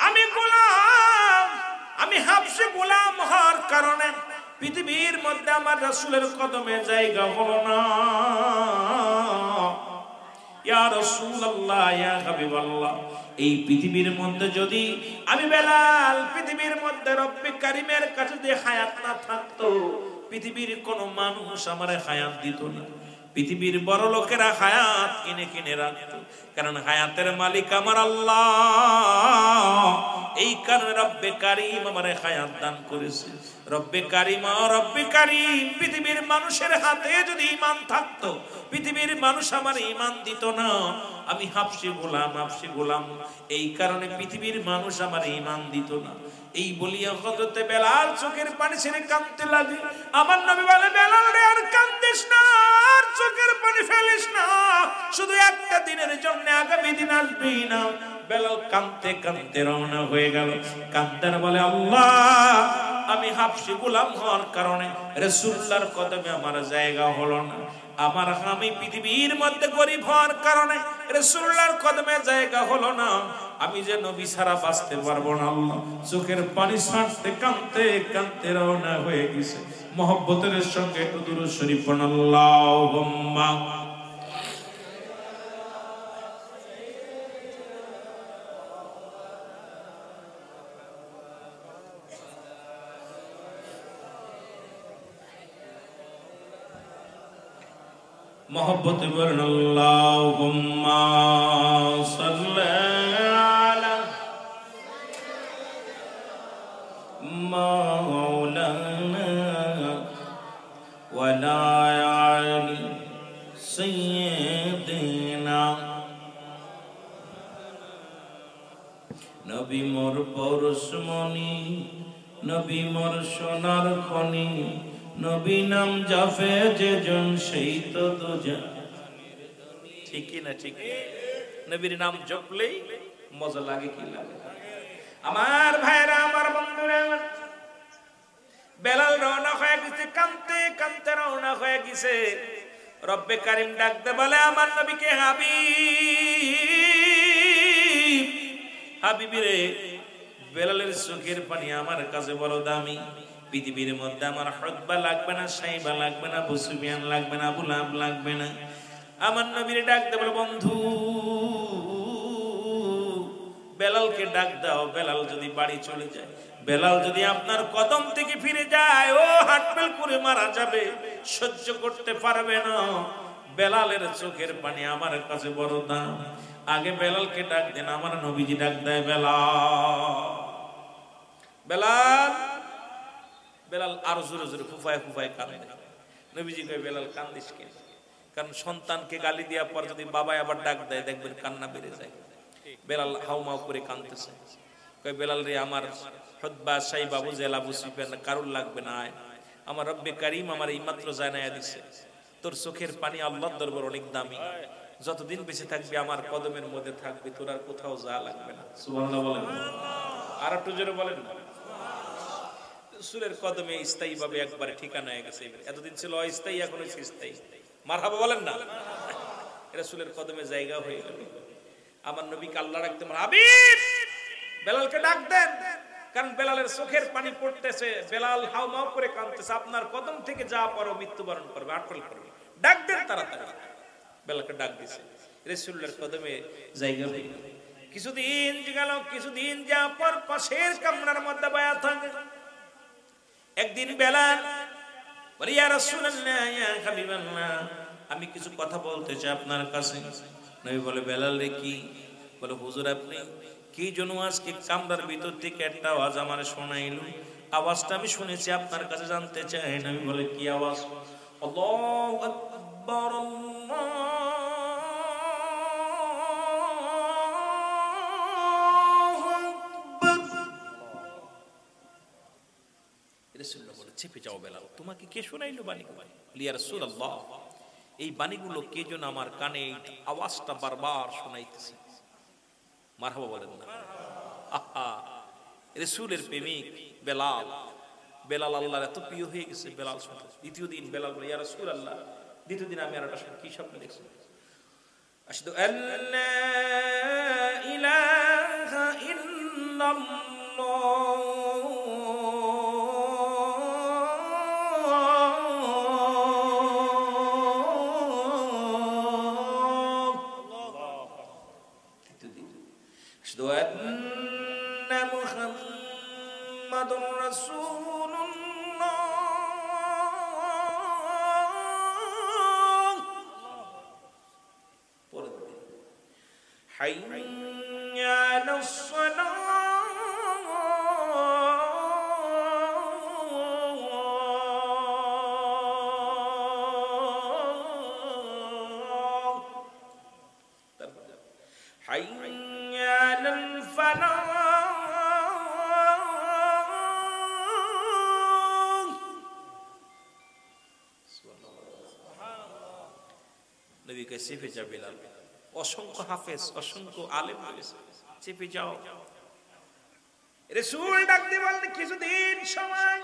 আমি গোলাম, আমি হাবশে গোলাম হওয়ার কারণে পৃথিবীর মধ্যে আমার রাসূলের কদমে জায়গা হলো না। ইয়া রাসূলুল্লাহ ইয়া হাবিবাল্লাহ, এই পৃথিবীর মধ্যে যদি আমি বেলাল পৃথিবীর মধ্যে রব্বে কারিমের কাছে যে হায়াত না থাকতো, পৃথিবীর কোন মানুষ আমারে হায়াত দিত না। পৃথিবীর বড় লোকেরা হায়াত কিনে কিনে রাখতো, কারণ হায়াতের মালিক আমার আল্লাহ। এই কারণে রব্বে কারিম আমারে হায়াত দান করেছে। রব্বে কারিম রব্বে কারিম পৃথিবীর মানুষের হাতে যদি ঈমান থাকতো, পৃথিবীর মানুষ আমার ঈমান দিত না। আমি হাবশী গোলাম, হাবশী গোলাম, এই কারণে পৃথিবীর মানুষ আমার ঈমান দিত না। এই বলিয়া হযরতে বেলাল চোখের পানি ছেড়ে কাঁদতে লাগে। আমার নবী বলে বেলাল রে আর কান্দিস না, আর চোখের পানি ফেলিস না, শুধু একটা দিনের জন্য আগামী দিন আসবি না। বেলাল কাঁদতে কাঁদতে রওনা হয়ে গেল। কাঁদতে বলে আল্লাহ আমি হাবশী গোলাম হওয়ার কারণে রাসূলুল্লাহর কদমে আমার জায়গা হলো না। আমি পৃথিবীর মধ্যে গরিব হওয়ার কারণে রাসূলুল্লাহর কদমে জায়গা হলো না। আমি যে নবী ছাড়া বাঁচতে পারবো না। আল্লাহ চোখের পানি ছাড়তে কাঁদতে কাঁদতে রওনা হয়ে গেছে। মহব্বতের সঙ্গে একটু দুরূদ শরীফ পড়ুন আল্লাহুম্মা मोहब्बत वरन अल्लाहुम्मा सल्ली अला मौलाना वला अली सय्यिदिना। नबी मोर परशमणि, नबी मोर सोनार खनि, নবী নাম জাফে যে জন সেই তো দুজন। ঠিক কি না? ঠিক। নবীর নাম জপলেই মজা লাগে, কি লাগে? আমার ভাইরা, আমার বন্ধুরা, বেলাল রওনা হয়ে গেছে, কাঁদতে কাঁদতে রওনা হয়ে গেছে। রব্বে কারিম ডাকতে বলে আমার নবীকে হাবিব, হাবিবি রে, বেলালের চোখের পানি আমার কাছে বড় দামি। পৃথিবীর মধ্যে আমার হতবা লাগবে না, সাইবা লাগবে না, আবু সুফিয়ান লাগবে না, আবু লাহাব লাগবে না। আমার নবীর ডাকতে বলে বন্ধু বেলালকে ডাক দাও। বেলাল যদি বাড়ি চলে যায়, বেলাল যদি আপনার কদম থেকে ফিরে যায়, ও হাটফেল করে মারা যাবে, সহ্য করতে পারবে না। বেলালের চোখের পানি আমার কাছে বড় দাম। আগে বেলালকে ডাক দেন। আমার নবীজি ডাক দেয় বেলাল, বেলাল। বেলাল আরো জোরে জোরে ফুফায় ফুফায় কাঁদে। নবীজি কয় বেলাল কান্দিস কেন? কারণ সন্তানকে গালি দেওয়ার পর যদি বাবা আবার ডাক দেয়, দেখবেন কান্না বেড়ে যায়। বেলাল হাউমাউ করে কাঁদতেছে। কয় বেলাল রে, আমার হুতবা সাইব আবু জাহেল আবু সুফিয়ান কারুর লাগবে না। আমার রব্বে কারিম আমার এইমাত্র জানায়া দিছে, তোর চোখের পানি আল্লাহর দরবার অনেক দামি। যতদিন বেঁচে থাকবি আমার কদমের মধ্যে থাকবি, তোর আর কোথাও যা লাগবে না। সুবহানাল্লাহ বলেন। আর একটু জোরে বলেন না। রাসূলের কদমে স্থায়ী ভাবে একবারে ঠিকানা হয়ে গেছে। এতদিন ছিল অস্থায়ী, এখন হচ্ছে স্থায়ী। মারহাবা বলেন না। রাসূলের কদমে জায়গা হয়ে গেল। আমার নবীকে আল্লাহ রাখতে হাবিব বেলালকে ডাক দেন, কারণ বেলালের চোখের পানি পড়তেছে। বেলাল হাউমাউ করে কাঁদতেছে। আপনার কদম থেকে যা পারো মৃত্যুবরণ করবে, আটফল করবে। ডাক দেন তাড়াতাড়ি। বেলালকে ডাক দিছে। রাসূলের কদমে জায়গা হয়ে গেল। কিছুদিন গেল, কিছুদিন যাওয়ার পর পাশের কামরার মধ্যে বসা থাকে। একদিন বেলাল বলে, ইয়া রাসূলুল্লাহ, ইয়া হাবিবাল্লাহ, আমি কিছু কথা বলতে চাই আপনার কাছে। নবী বলে, বেলাল রে কি? বলে, হুজুর আপনি কি জন্য আজকে কামরার ভিতর থেকে একটা আওয়াজ আমার শোনাইলো, আওয়াজটা আমি শুনেছি, আপনার কাছে জানতে চাই। নবী বলে, কি আওয়াজ? আল্লাহু আকবার, রাসূলুল্লাহ বলে, চেপে যাও বেলাল, তোমাকে কে শোনাইলো বাণীগুলো? ইয়া রাসূলুল্লাহ, এই বাণীগুলো কে যেন আমার কানে এই আওয়াজটা বারবার শোনাইতেছে। মারহাবা বলেন না? আহা, রাসূলের প্রেমিক বেলাল, বেলাল আল্লাহর এত প্রিয় হয়ে গেছে। বেলাল শুনতে, দ্বিতীয় দিন বেলাল বলে, ইয়া রাসূলুল্লাহ, দ্বিতীয় দিন আমি আর একটা কি স্বপ্ন দেখছি? আশহাদু আল্লা ইলাহা ইল্লাল্লাহ মুহাম্মাদুর রাসূলুল্লাহ। পরের দিন হাইয়া আলাস সালাহ, হাইয়া আলাল ফালাহ, নবীকে চেপে যা বেলাল। অসংখ্য হাফেজ, অসংখ্য আলেম বলেছে চেপে যাও। রাসূল ডাক দিয়ে বললেন, কিছুদিন সময়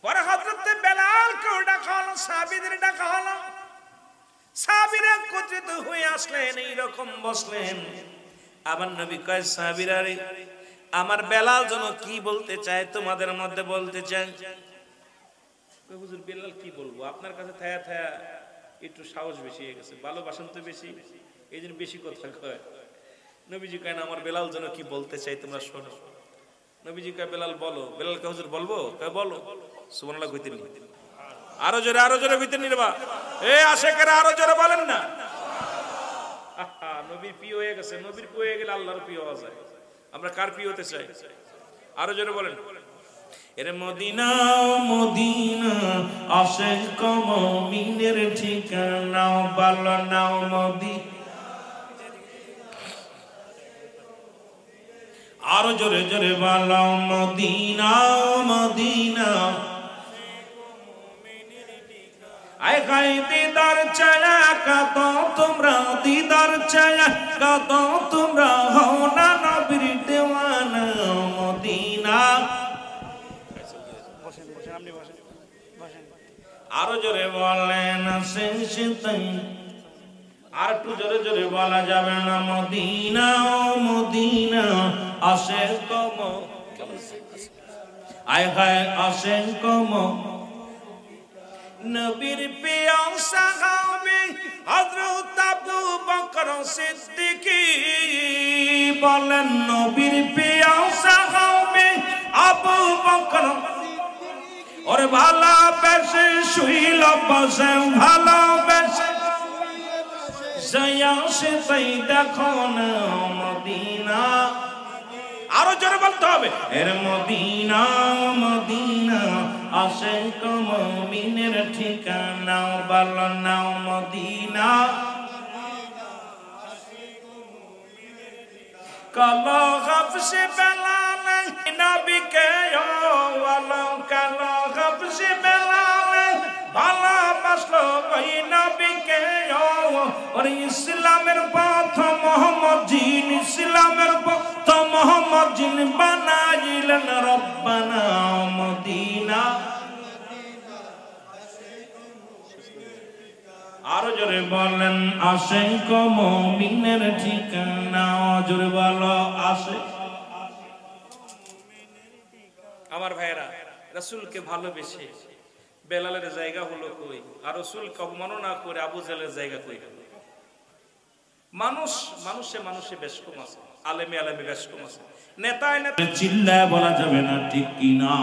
পরে হযরত বেলালকে ডাকা হলো, সাহাবীদের ডাকা হলো। সাহাবীরা একত্রিত হয়ে আসলেন, এইরকম বসলেন। আবার নবী কয়, সাহাবীরা রে, আমার বেলাল যেন কি বলতে চায় তোমাদের মধ্যে বলতে চান। হুজুর বেলাল কি বলবো? আপনার কাছে থায়া থায়া একটু সাহস বেশি হয়ে গেছে, ভালোবাসেন তো বেশি, এই জন্য বেশি কথা কয়। নবীজি কয় না, আমার বেলাল যেন কি বলতে চাই তোমরা শোনো। নবীজি কয়, বেলাল বলো। বেলাল কয়, হুজুর বলবো? কয় বলো। সুবহানাল্লাহ কইতেন নি? আরো জোরে, আরো জোরে কইতেন নি রে বা? আশেকেরা আরো জোরে বলেন না। আহা, নবীর প্রিয় হয়ে গেছে। নবীর প্রিয় হয়ে গেলে আল্লাহর প্রিয় হওয়া যায়। আমরা কার প্রিয় হতে চাই? আরো জোরে বলেন। এর মদিনা মদিনা আশিক মুমিনের ঠিকানা, ভালো নাও মদিনা। আরো জোরে জোরে বলো, মদিনা মদিনা। আয় গায়ে দিদার চায়া কত তোমরা, দিদার চায়া কত তোমরা, হও না নবীর দেওয়ানা মদিনা। আরো জোরে বলেন, শেষ তাই আর একটু জোরে জোরে বলা যাবে না? মদিনা মদিনা আশিক আয় হায় আশিক নবীর প্রিয় সাহাবী হযরত আবু বকর সিদ্দিক বলেন, নবীর প্রিয় সাহাবী আবু বকর ওর ভালোবেসে শুইল বসে, ভালোবেসে সে তাই দেখো না মদিনা। আরো জোরে বলতে হবে, এর মদিনা মদিনা আশিক মুমিনের ঠিকানা, ভালো নাও মদিনা। কালো হাফসে বেলাল নবীকে ওয়ালা, কালো হাফসে বেলাল ভালোবাসলো ওই নবীকে। ওর ইসলামের পথ মোহাম্মদ জিন, ইসলামের পথ মোহাম্মদ জিন বানাইলেন রব্বানা মদিনা। আরো জোরে বলেন, আশিক মুমিনের ঠিকানা। জোরে বলো, আশিক। আমার ভাইরা, রাসূলকে ভালোবেসে বেলালের জায়গা হলো কই, আর রাসূলকে অবমাননা করে আবু জাহেলের জায়গা কই হলো? মানুষে বেশ কম আছে, আলেমে বেশ কম আছে, নেতায় চিল্লায় বলা যাবে না, ঠিক কি না?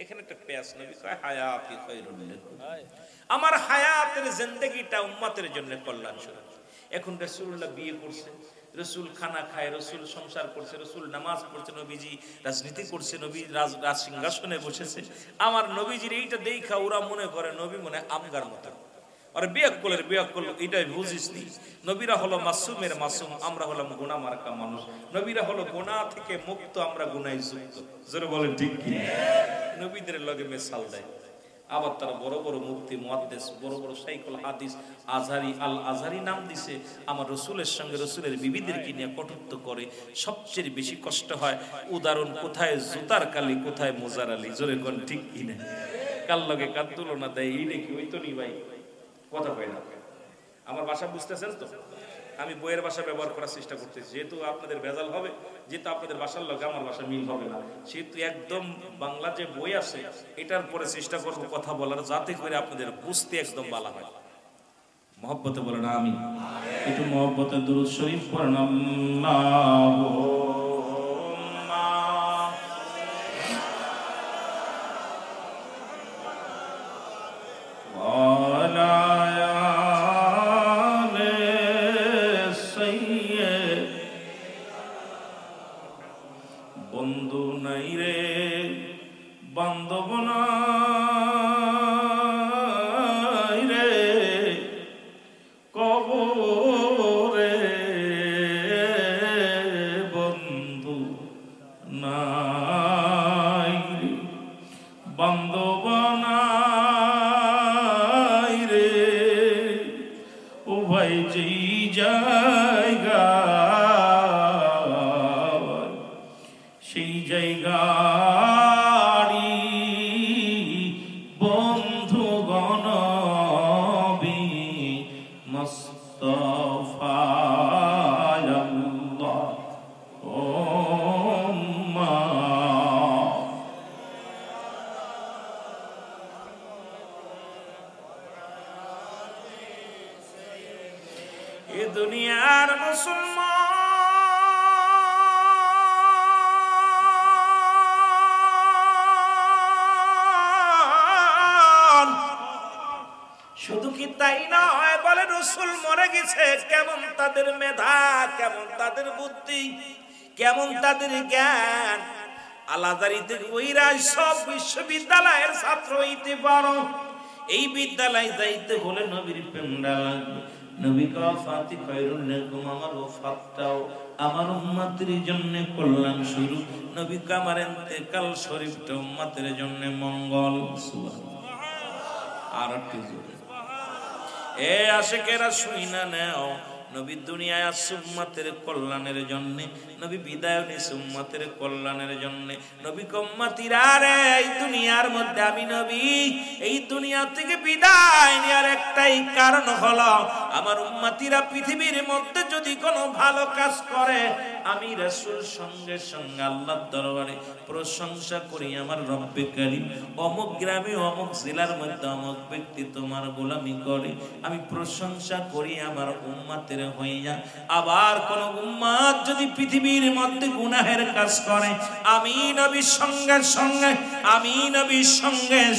এখানে একটা পেয়াস নবী কয় হায়াতি খায়রুল লাকুম, আমার হায়াতের জিন্দেগিটা উম্মতের জন্য কল্যাণ স্বরূপ। এখন রাসূলুল্লাহ বিয়ে করছে, রাসূল খানা খায়, রাসূল সংসার করছে, রাসূল নামাজ পড়ছে, নবীজি রাজনীতি করছে, নবী রাজ সিংহাসনে বসেছে। আমার নবীজির এইটা দেখা ওরা মনে করে নবী মনে আমগার মতো, আর বিয়াক করল, এটাই বুঝিস নি। নবীরা হলো মাসুমের মাসুম, আমরা হলাম গুনাহ মার্কা মানুষ। নবীরা হলো গুনাহ থেকে মুক্ত, আমরা গুনায় যুক্ত। জোরে বলেন ঠিক কি? নবীদের লগে মিসাল দেয়। আবার তারা বড় বড় মুফতি মুহাদ্দিস, বড় বড় শাইখুল হাদিস, আজহারি, আল আজহারি নাম দিছে। আমার রসুলের সঙ্গে রসুলের বিবিদেরকে নিয়ে কটূক্ত করে। সবচেয়ে বেশি কষ্ট হয় উদাহরণ, কোথায় জুতার কালি, কোথায় মোজার আলী। জোরে কোন ঠিক কি না? কাল লগে কার তুলনা দেয়, এই নাকি ওই তো নি ভাই, কথা কয় না। আমার ভাষা বুঝতেছেন তো? আমি বইয়ের ভাষা ব্যবহার করার চেষ্টা করতেছি, যেহেতু আপনাদের ভেজাল হবে, যেহেতু আপনাদের ভাষার লগে আমার ভাষা মিল হবে না, সেহেতু একদম বাংলা যে বই আছে এটার পরে চেষ্টা করব কথা বলার, যাতে করে আপনাদের বুঝতে একদম ভালো হয়। মহব্বতে বলেন আমিন। একটু মহব্বতে দুরূদ শরীফ পড়েন। বন্ধু নাই রে বান্ধব নাই রে কবরে, বন্ধু নাই রে বান্ধব নাই রে, ও ভাই যেই জায়গা সেই জায়গারি বন্ধু গণবি মুস্তাফা আল্লাহ উম্মা। এ দুনিয়ার মুসলমান শুধু কি তাই নয়, বলে রাসূল মরে গেছে, কেমন তাদের মেধা, কেমন তাদের বুদ্ধি, কেমন তাদের জ্ঞান। আল-আজহারিতে ওইরা সব বিশ্ববিদ্যালয়ের ছাত্র হইতে পারো। এই বিদ্যালয় যাইতে হলে নবীর প্রেমটা লাগবে। নবী ওয়াফাতি খায়রুল লাকুম, আমার ওয়াফাতটাও আমার উম্মতের জন্য কল্যাণ শুরু। নবী আমার ইন্তেকাল শরীফটা উম্মতের জন্য মঙ্গল। সুবহানাল্লাহ। আর একটু জোরে এ আশিকেরা শুই না নেও, নবী দুনিয়ায় আসছে উম্মতের কল্যাণের জন্য, নবী বিদায় নিছে উম্মতের কল্যাণের জন্য। নবী উম্মতিরা রে, এই দুনিয়ার মধ্যে আমি নবী এই দুনিয়া থেকে বিদায় নেওয়ার একটাই কারণ হলো, আমার উম্মতিরা পৃথিবীর মধ্যে যদি কোনো ভালো কাজ করে, আমি রাসূল সঙ্গে সঙ্গে আল্লাহর দরবারে প্রশংসা করি, আমার রব্বে কারীম অমুক গ্রামে অমুক জেলার মধ্যে অমুক ব্যক্তি তোমার গোলামি করে, আমি প্রশংসা করি আমার উম্মতের হইয়া। আবার কোন উম্মত যদি পৃথিবীর মধ্যে গুনাহের কাজ করে, আমি নবীর সঙ্গে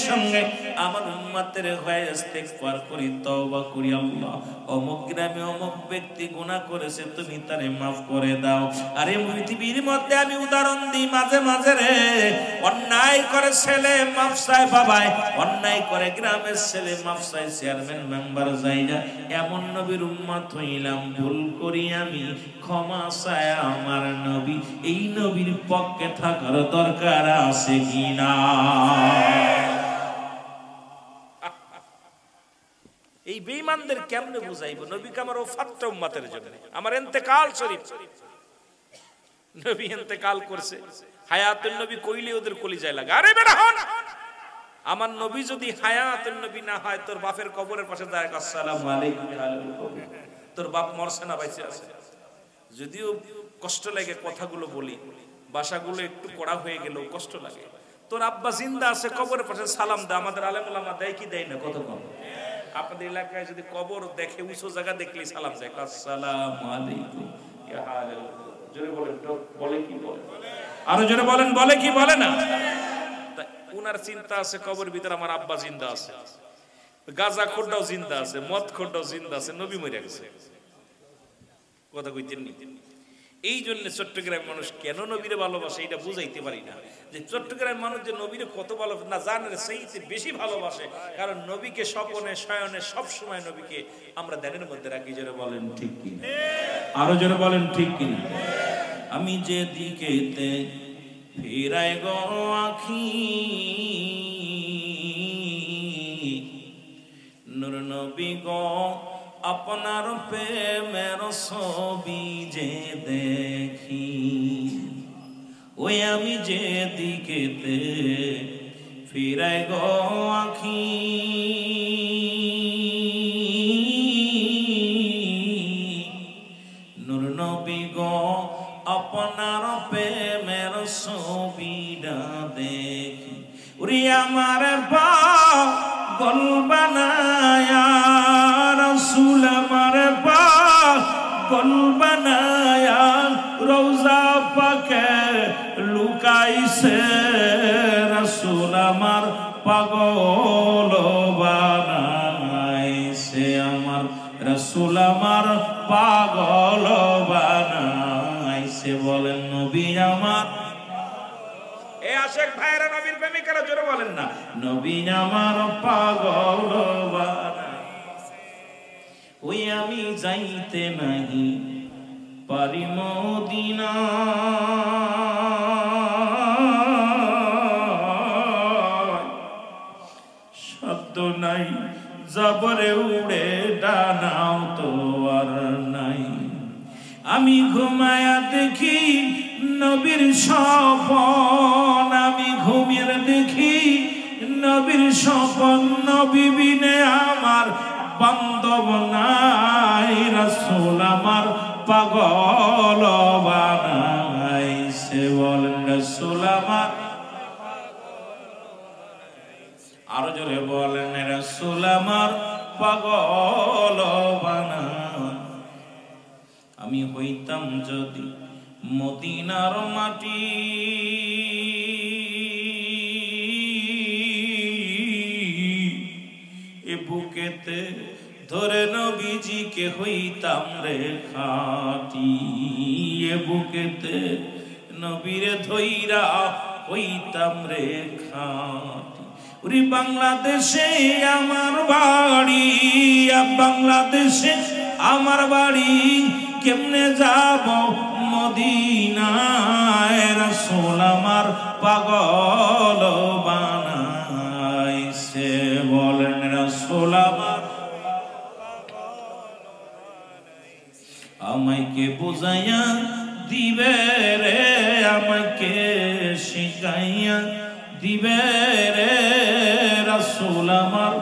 সঙ্গে আমার উম্মতের হয়ে ইস্তেগফার করি, তওবা করি, আল্লাহ অমুক গ্রামে অমুক ব্যক্তি গুনাহ করেছে, তুমি তারে মাফ করে দাও। আরে পৃথিবীর মধ্যে আমি উদাহরণ দিই মাঝে মাঝে রে, অন্যায় করে ছেলে মাফ চায় বাবাই, অন্যায় করে গ্রামের ছেলে মাফ চায় চেয়ারম্যান মেম্বার যাই না, এমন নবীর উম্মত হইলাম, ভুল করি আমি ক্ষমা চায় আমার নবী। এই নবীর পক্ষে থাকার দরকার আছে কিনা? এই বেঈমানদের কেমনে বুঝাইব? নবীকে আমার ওফাতটা উম্মতের জন্য, আমার ইন্তেকাল শরীফ, নবী ইন্তেকাল করছে, হায়াতুন নবী কইলে ওদের কলিজায় লাগে। আরে বেটা হন, আমার নবী যদি হায়াতুন নবী না হয়, তোর বাপের কবরের পাশে দাঁড়ায় আসসালামু আলাইকুম, তোর বাপ মরছে না বাইসে আছে? যদিও কষ্ট লাগে কথাগুলো বলি, ভাষাগুলো একটু কড়া হয়ে গেলেও কষ্ট লাগে। তোর আব্বা জিন্দা আছে, কবরের পাশে সালাম দে। আমাদের আলেম ওলামা দেয় কি দেয় না? কত কম। আপনাদের এলাকায় যদি কবর দেখে উঁচু জায়গা দেখলে সালাম দেয়, আসসালামু আলাইকুম ইয়া হালাল। জোরে বলেন তো, বলে কি বলে? আরো জোরে বলেন, বলে কি বলে না? উনার চিন্তা আছে কবর ভিতরে আমার আব্বা জিন্দা আছে, গাঁজা খোরটাও জিন্দা আছে, মদ খোরটাও জিন্দা আছে, নবী মরে গেছে। কথা কইতেন নি? এই জন্য চট্টগ্রামের মানুষ কেন নবীরে ভালোবাসে এটা বুঝাইতে পারি না, যে চট্টগ্রামের মানুষ যে নবীরে কত ভালো না জানে, সেইতে বেশি ভালোবাসে। কারণ নবীকে স্বপনে শয়নে সব সময় নবীকে আমরা ধ্যানের মধ্যে রাখি। জোরে বলেন ঠিক কি? আরো জোরে বলেন ঠিক কি? আমি যে দিকেতে ফিরাই গো আখি, নূর নবী গো আপনার প্রেমের ছবি যে দেখি, ওই আমি যে দিকেতে ফিরাই গো আখি, নূর নবী গো আপনার প্রেমের ছবিটা দেখি, ওরে আমার পাগল বানায়া রাসূল, আমার পাগল বানায়া রওজা পাকে লুকাইছে রাসূল, আমার পাগল বানাইছে, আমার রাসূল আমার পাগল বানাইছে। বলেন নবী আমার, এ আশেক ভাইরা নবীর প্রেমিকারা জোরে বলেন না, নবী আমার পাগল বানাইছে, ওই আমি যাইতে নাহি পারি মদিনা, শব্দ নাই যাবরে উড়ে ডানাও তো আর নাই, আমি ঘুমায়া দেখি নবীর স্বপন, আমি ঘুমিয়ে দেখি নবীর স্বপন, নবী বিনে আমার বান্ধব নাই, রাসূল আমার পাগল বানাইছে। বলেন রাসূল আমার, আরো জোরে বলেন রাসূল আমার পাগল বানাইছে। আমি হইতাম যদি মদিনার মাটি, এ বুকেতে ধরে নবীজিকে হইতাম রে খাটি, এ বুকেতে নবীরে ধইরা হইতাম রে খাটি, ওরে বাংলাদেশে আমার বাড়ি, বাংলাদেশে আমার বাড়ি, কেমনে যাব মদিনায়, রাসূল আমার পাগল বানাইছে। বলেন রাসূল আমার, আমাকে বুঝাইয়া দিবে রে, আমাকে শিখাইয়া দিবে রে, রাসূল আমার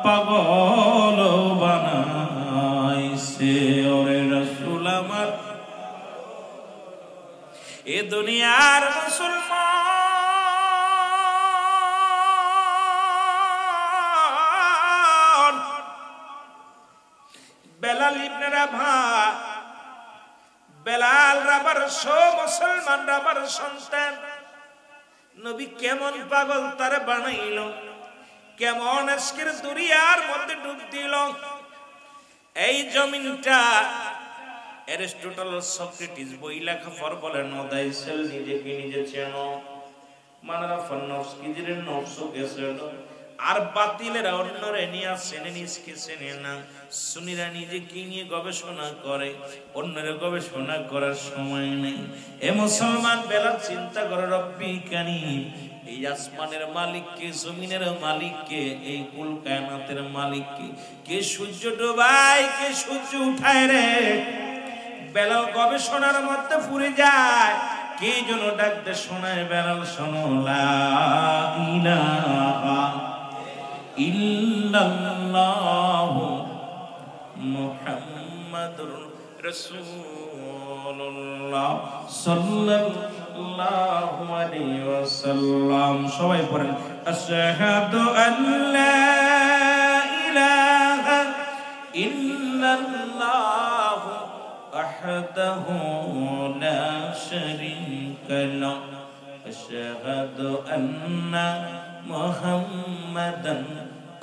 পাগল বানাইছে। ওরে রাসূল আমার, এ দুনিয়ার মুসলমান বেলাল ইবনে রাভা, বেলাল রাবার মুসলমান রাবার সন্তান, নবী কেমন পাগল তার বানাইল, কেমন আজকের দুনিয়ার মধ্যে ডুব দিল। এই জমিনটা অ্যারিস্টটল সক্রেটিস বই লেখা পর বলেন, ওদাইসেল নিজেকে নিজে চেনো, মানারা ফান্নফস কিজিরের নফসকে চেনো, আর বাতিলেরা অন্যরে নিয়ে চেনে নিজকে চেনে না। সুন্নিরা নিজেকে নিয়ে গবেষণা করে, অন্যের গবেষণা করার সময় নেই। এ মুসলমান বেলা চিন্তা করে, রব্বি কারীম, এই আসমানের মালিক কে, জমিনের মালিক কে, এই কুল কায়নাতের মালিক কে, কে সূর্য ডোবায়, কে সূর্য উঠায় রে। বেলাল গবেষণার মধ্যে পুরে যায়, কে যেন ডাকতে শোনায়, বেলাল শোনো, লা ইলাহা ইল্লাল্লাহু মুহাম্মাদুর রাসূলুল্লাহ সাল্লাল্লাহু আলাইহি ওয়াসাল্লাম। সবাই পড়েন, আশহাদু আল্লা ইলাহা ইল্লাল্লাহু আহদাহু লা শারীকা লাহু আশহাদু আন্না মুহাম্মাদান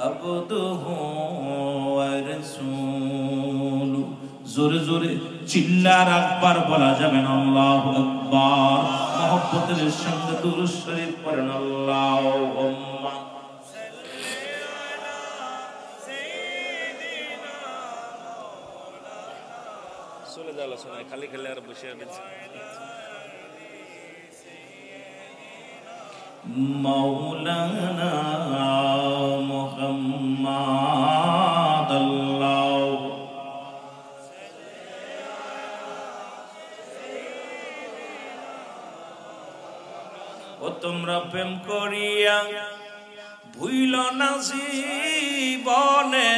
আবদুহু ওয়া রাসূলুহু। জোরে জোরে চিল্লার আকবার বলা যাবে না, আল্লাহু আকবার। মহব্বতের সঙ্গে দুরূদ শরীফ পড়েন, আল্লাহুম্মা চলে যাওয়া শোনায় খালি খালি আর বসে আছে। মাওলানা মুহাম্মাদ আল্লাহ ও তোমরা প্রেম করিয়া ভুইল না জীবনে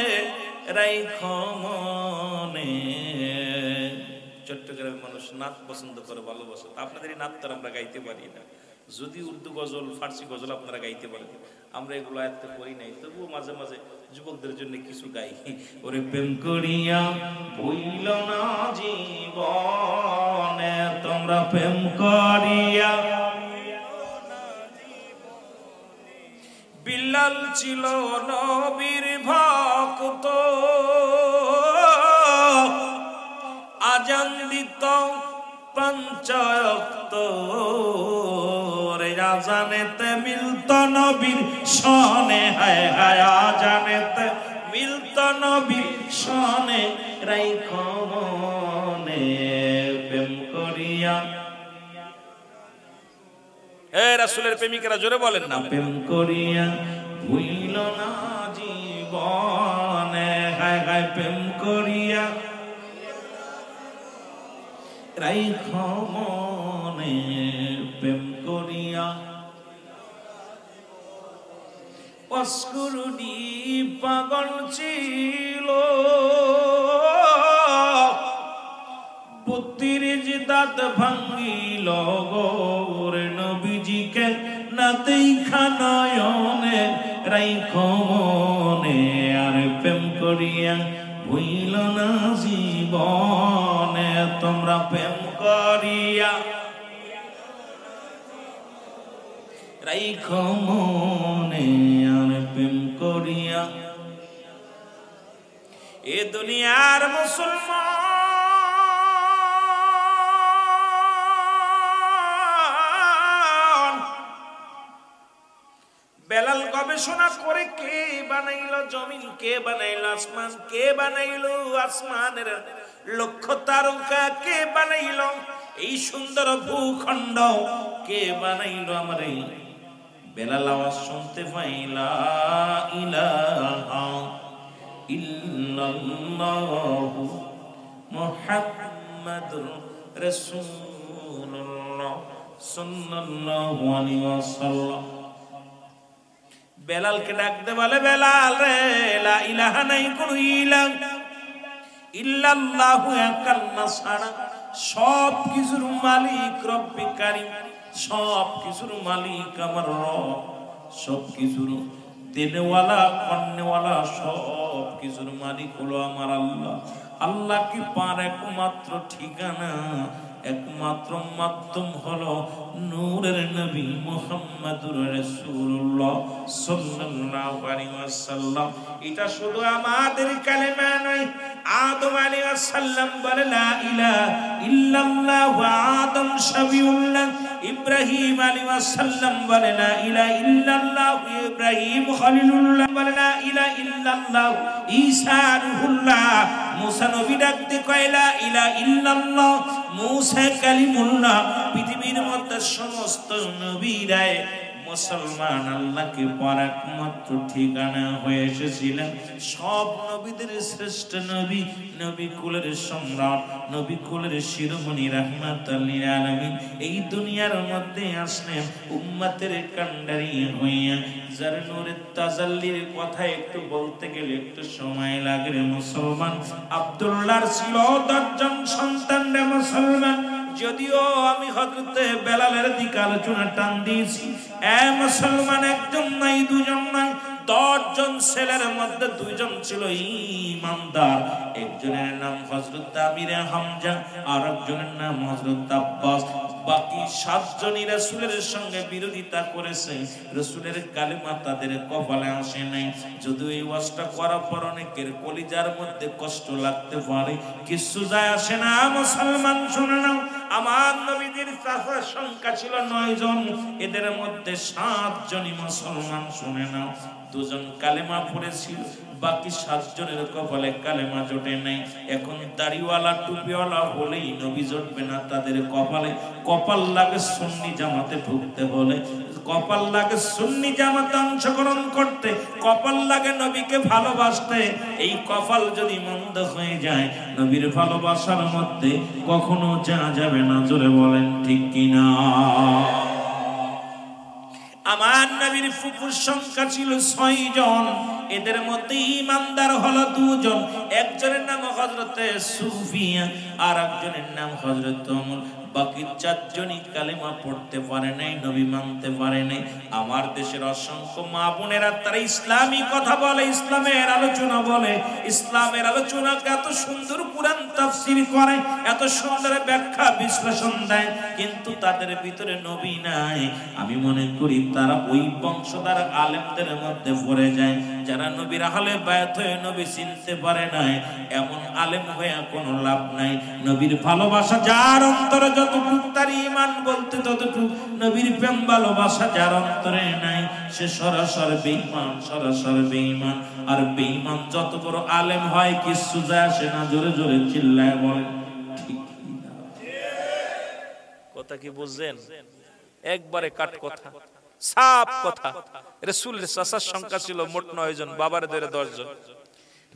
রাইখো মনে। চট্টগ্রামের মানুষ নাচ পছন্দ করে, ভালোবাসে। আপনাদের এই নাচ তো আমরা গাইতে পারি না। যদি উর্দু গজল ফার্সি গজল আপনারা গাইতে পারেন, আমরা এগুলো আয়ত্ত করি নাই, তবুও মাঝে মাঝে যুবকদের জন্য কিছু গাই। ওরে প্রেম করিয়া ভুইল না জীবনে, তোমরা প্রেম করিয়া। বিল্লাল ছিল নবীর ভক্ত, আজান দিত পাঁচ ওয়াক্ত, রে আজানেতে মিলত নবীর শনে, হায় হায় আজানেতে মিলত নবীর শনে, রাইখো মনে প্রেম করিয়া। হে রাসূলের প্রেমিকেরা জোরে বলেন না, প্রেম করিয়া ভুইল না জীবনে, হায় হায় প্রেম করিয়া রাইখো মনে প্রেম করিয়া। অস্কুরুনি পাগল ছিল, 32 দাঁত ভাঙ্গিল গোরে, নবীজিকে না দেখা নয়নে, রাইখো মনে আর প্রেম করিয়া ভুইল না জীবনে, তোমরা প্রেম করিয়া রাইখো মনে আর প্রেম করিয়া। এ দুনিয়ার মুসলমান বেলাল গবেষণা করে কে বানাইলো জমিন, কে বানাইলো আসমান, কে বানাইলো আসমানের লক্ষ্য তারকা, কে বানাইলো এই সুন্দর ভূখণ্ড, কে বানাইলো আমার এই বেলাল আওয়াজ শুনতে পাইলা ইলাহা ইল্লাল্লাহু মুহাম্মাদুর রাসূলুল্লাহ সাল্লাল্লাহু আলাইহি ওয়াসাল্লাম। বেলালকে ডাকতে বলে, বেলাল রে, লা ইলাহা নাই কোন ইলাহ ইল্লাল্লাহু একাল্লা ছাড়া সব কিছুর মালিক রব্বে কারীম, সব কিছুর মালিক আমার রব, সব কিছুর দেনেওয়ালা কর্নেওয়ালা, সব কিছুর মালিক হলো আমার আল্লাহ। আল্লাহ কি পার একমাত্র ঠিকানা, একমাত্র মাধ্যম হলো নূরের নবী মুহাম্মদুর রাসূলুল্লাহ সাল্লাল্লাহু আলাইহি ওয়াসাল্লাম। এটা শুধু আমাদের কালেমা নয়, আদম আলাইহিস সালাম বলে লা ইলাহা ইল্লাল্লাহ, আদম শফিউল্লাহ, ইব্রাহিম আলাইহিস সালাম বলে লা ইলাহা ইল্লাল্লাহ, ইব্রাহিম খলিলুল্লাহ বলে লা ইলাহা ইল্লাল্লাহ, ঈসা রূহুল্লাহ, মুসা নবী ডাকতে কয় লা ইলাহা ইল্লাল্লাহ, মুসা কালিমুল্লাহ। পৃথিবীর মধ্যে সমস্ত নবীরাই মুসলমান আল্লাহকে পার একমাত্র ঠিকানা হয়ে এসেছিলেন। সব নবীদের শ্রেষ্ঠ নবী, নবী কুলের সম্রাট, নবী কুলের শিরোমণি রাহমাতুল লিল আলামিন এই দুনিয়ার মধ্যে আসলেন উম্মতের কান্ডারি হইয়া। যার নূরের তাজাল্লির কথা একটু বলতে গেলে একটু সময় লাগে রে মুসলমান। আব্দুল্লাহর ছিল 10 জন সন্তান রে মুসলমান। যদিও আমি হযরতে বেলালের দিকে আলোচনা টান দিয়েছি, এ মুসলমান একজন নাই দুজন নাই 10 10 জন ছেলের মধ্যে 2 জন ছিল ঈমানদার। একজনের নাম হযরত আমির হামজা, আর একজনের নাম হযরত আব্বাস। বাকি 7 জনই রাসূলের সঙ্গে বিরোধিতা করেছে। রাসূলের কালেমা তাদের কপালে আসে নাই। যদিও এই ওয়াজটা করার পর অনেকের কলিজার মধ্যে কষ্ট লাগতে পারে, কিছু যায় আসে না। মুসলমান শুনে নাও, আমার নবীদের চাচার সংখ্যা ছিল 9 জন, এদের মধ্যে 7 জনই মুসলমান। শুনে নাও, 2 জন কালেমা পড়েছিল, বাকি 7 জনের কপালে কালেমা জোটে নাই। এখন দাড়িওয়ালা টুপিওয়ালা হলেই নবী জুটবে না তাদের কপালে। কপাল লাগে সুন্নি জামাতে ঢুকতে হলে, কপাল লাগে সুন্নি জামাতে অংশগ্রহণ করতে, কপাল লাগে নবীকে ভালোবাসতে। এই কপাল যদি মন্দ হয়ে যায়, নবীর ভালোবাসার মধ্যে কখনো যাওয়া যাবে না। জোরে বলেন ঠিক কিনা? আমার নবীর ফুফুর সংখ্যা ছিল 6 জন, এদের মধ্যে ঈমানদার হলো 2 জন। একজনের নাম হযরতে সুফিয়া, আর একজনের নাম হযরত ওমর। বাকি 4 জনই কালেমা পড়তে পারে নাই, নবী মানতে পারে নাই। আমার দেশের অসংখ্য মা বোনেরা তারা ইসলামী কথা বলে, ইসলামের আলোচনা বলে, ইসলামের আলোচনাকে এত সুন্দর কুরআন তাফসীর করে, এত সুন্দর ব্যাখ্যা বিশ্লেষণ দেয়, কিন্তু তাদের ভিতরে নবী নাই। আমি মনে করি তারা ওই বংশধর আলেমদের মধ্যে পড়ে যায় যারা নবীর আহলে বায়াত হয়ে নবী চিনতে পারে নাই। এমন আলেম হয়ে কোনো লাভ নাই। নবীর ভালোবাসা যার অন্তরে যতটুকু, তার ঈমান বলতে ততটুকু। নবীর প্রেম ভালোবাসা যার অন্তরে নাই, সে সরাসরি বেঈমান, সরাসরি বেঈমান। আর বেঈমান যত বড় আলেম হয় কিছু যায় আসে না। জোরে জোরে চিল্লায় বলেন ঠিক না? কথা কি বুঝছেন? একবারে কাট কথা, সাফ কথা। রাসূলের চাচার সংখ্যা ছিল মোট 9 জন, বাবার ধরে 10 জন।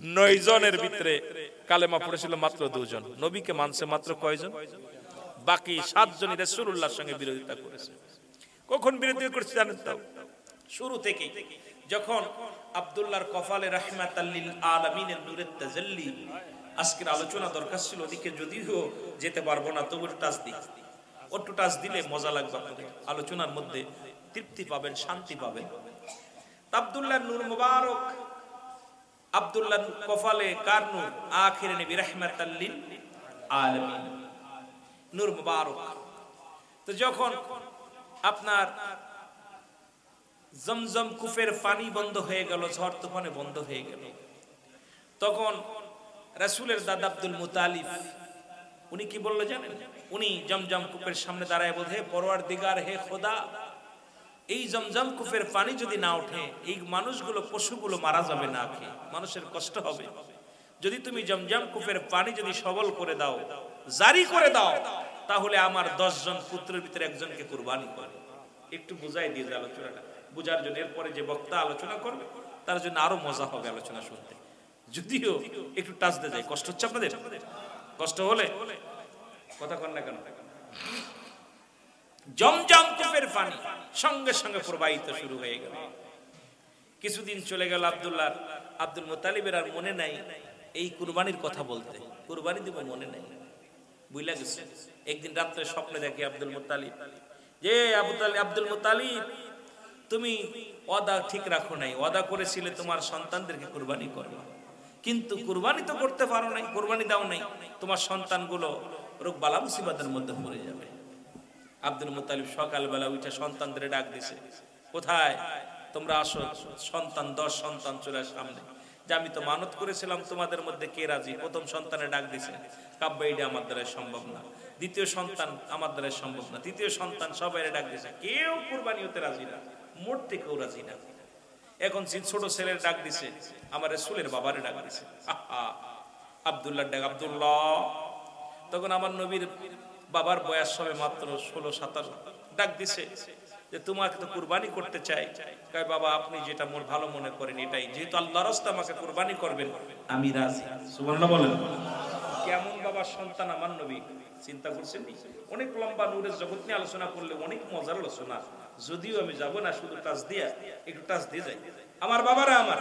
9 জনের ভিতরে কালেমা পড়েছিল মাত্র 2 জন। নবীকে মানছে মাত্র কয়জন? বাকি 7 জনই রাসূলুল্লাহর সঙ্গে বিরোধিতা করেছে। কখন বিরোধিতা করেছে জানেন তো? শুরু থেকে, যখন আব্দুল্লাহর কফালে রাহমাতাল লিল আলামিনের নূরের তাজাল্লি, আজকের আলোচনা দরকার ছিল ওদিকে, যদিও যেতে পারবো না, তবু টাচ দিই। একটু টাচ দিলে মজা লাগবে আপনাদের, আলোচনার মধ্যে তৃপ্তি পাবেন, শান্তি পাবেন। আব্দুল্লাহর নূর মুবারক, আব্দুল্লাহর কফালে কার নূর? আখিরে নবী রাহমাতাল লিল আলামিন নূর মুবারক। তো যখন আপনার জমজম কূপের পানি বন্ধ হয়ে গেল, ঝড় তুফানে বন্ধ হয়ে গেল, তখন রাসূলের দাদা আব্দুল মুতালিব উনি কি বললো জানেন? উনি জমজম কূপের সামনে দাঁড়ায় বলে, হে পরওয়ারদিগার, হে খোদা, এই জমজম কূপের পানি যদি না ওঠে, এই মানুষগুলো, পশুগুলো মারা যাবে না খেয়ে, মানুষের কষ্ট হবে। যদি তুমি জমজম কূপের পানি যদি সবল করে দাও, জারি করে দাও, তাহলে আমার 10 জন পুত্রের ভিতরে একজনকে কুরবানি করে। একটু বুঝাই দিয়ে যে আলোচনাটা বুঝার জন্য, এরপরে যে বক্তা আলোচনা করবে তার জন্য আরো মজা হবে আলোচনা শুনতে। যদিও একটু টাচ দিয়ে যায়, কষ্ট হচ্ছে আপনাদের? কষ্ট হলে কথা কন না কেন? জমজম কূপের পানি সঙ্গে সঙ্গে প্রবাহিত শুরু হয়ে গেল। কিছুদিন চলে গেল, আব্দুল মুতালিবের আর মনে নাই এই কুরবানির কথা বলতে, কুরবানি দিব মনে নাই, বুঝলা গেছে। একদিন রাত্রে স্বপ্নে দেখে আব্দুল মুতালিব, যে আব্দুল মুতালিব, তুমি ওয়াদা ঠিক রাখো নাই, ওয়াদা করেছিলে তোমার সন্তানদেরকে কুরবানি করবে, কিন্তু কুরবানি তো করতে পারো নাই, কুরবানি দাও নাই, তোমার সন্তানগুলো রোগ বালা মুসিবতের মধ্যে পড়ে যাবে। আব্দুল মুতালিব সকালবেলা উঠে সন্তানদের ডাক দিছে, কোথায় তোমরা আসো, সন্তান 10 সন্তান চলে সামনে, যে আমি তো মানত করেছিলাম তোমাদের মধ্যে কে রাজি। প্রথম সন্তানে ডাক দিছে, কাব্বা এটা আমার দ্বারা সম্ভব না। দ্বিতীয় সন্তান, আমার দ্বারা সম্ভব না। তৃতীয় সন্তান, সবাই ডাক দিছে, কেউ কুরবানি হতে রাজি না, মরতে কেউ রাজি না। এখন ছোট ছেলের ডাক দিছে, আমার রাসূলের বাবারে ডাক দিছে, আব্দুল্লাহ ডাক, আব্দুল্লাহ। তখন আমার নবীর বাবার বয়স হবে মাত্র 16-17। ডাক দিছে যে তোমাকে তো কুরবানি করতে চাই। কয় বাবা, আপনি যেটা মোর ভালো মনে করেন এটাই, যেহেতু আল্লাহর রাস্তায় আমাকে কুরবানি করবেন, আমি রাজি। সুবহানাল্লাহ বলেন। কেমন বাবার সন্তান আমার নবী, চিন্তা করছেন? অনেক লম্বা নূরের জগৎ নিয়ে আলোচনা করলে অনেক মজার আলোচনা, যদিও আমি যাব না, শুধু টাচ দিয়া একটু টাচ দিয়ে যাই। আমার বাবারা আমার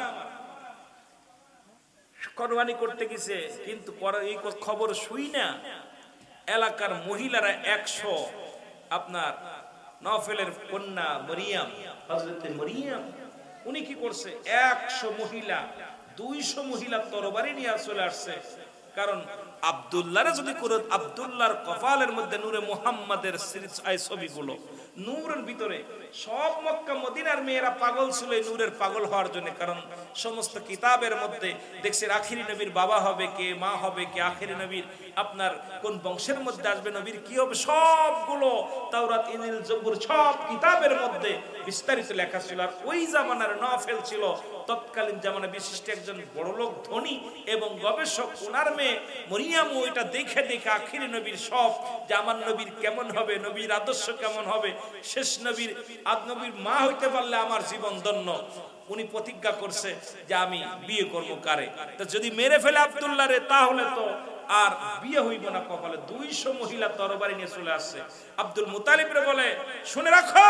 কুরবানি করতে গেছে, কিন্তু এই খবর শুই না এলাকার মহিলারা 100 আপনার নফলের কন্যা মরিয়ম, হযরতে মরিয়ম উনি কি করছে 100 মহিলা 200 মহিলা তরবারি নিয়ে চলে আসছে। কারণ আব্দুল্লাহর যদি করে আব্দুল্লাহর কপালের মধ্যে নূরে মুহাম্মাদের ছবিগুলো নূরের ভিতরে, সব মক্কা মদিনার মেয়েরা পাগল ছিল এই নূরের পাগল হওয়ার জন্য। কারণ সমস্ত কিতাবের মধ্যে দেখছে আখিরি নবীর বাবা হবে কে, মা হবে কে, আখিরি নবীর আপনার কোন বংশের মধ্যে আসবে, নবীর কি হবে, সবগুলো তাওরাত ইনজিল জবুর সব কিতাবের মধ্যে বিস্তারিত লেখা ছিল। আর ওই জামানার নফেল ছিল তৎকালীন জামানা বিশিষ্ট একজন বড়লোক ধনী এবং গবেষক। ওনার মেয়ে মরিয়াম ওইটা দেখে দেখে আখিরি নবীর সব যে আমার নবীর কেমন হবে, নবীর আদর্শ কেমন হবে, শেষ নবীর আদ নবীর মা হইতে পারলে আমার জীবন ধন্য। উনি প্রতিজ্ঞা করছে যে আমি বিয়ে করবো কারে, তো যদি মেরে ফেলে আব্দুল্লাহ রে তাহলে তো আর বিয়ে হইব না কপালে। 200 মহিলা তরবারি নিয়ে চলে আসছে। আব্দুল মুতালিব রে বলে শুনে রাখো,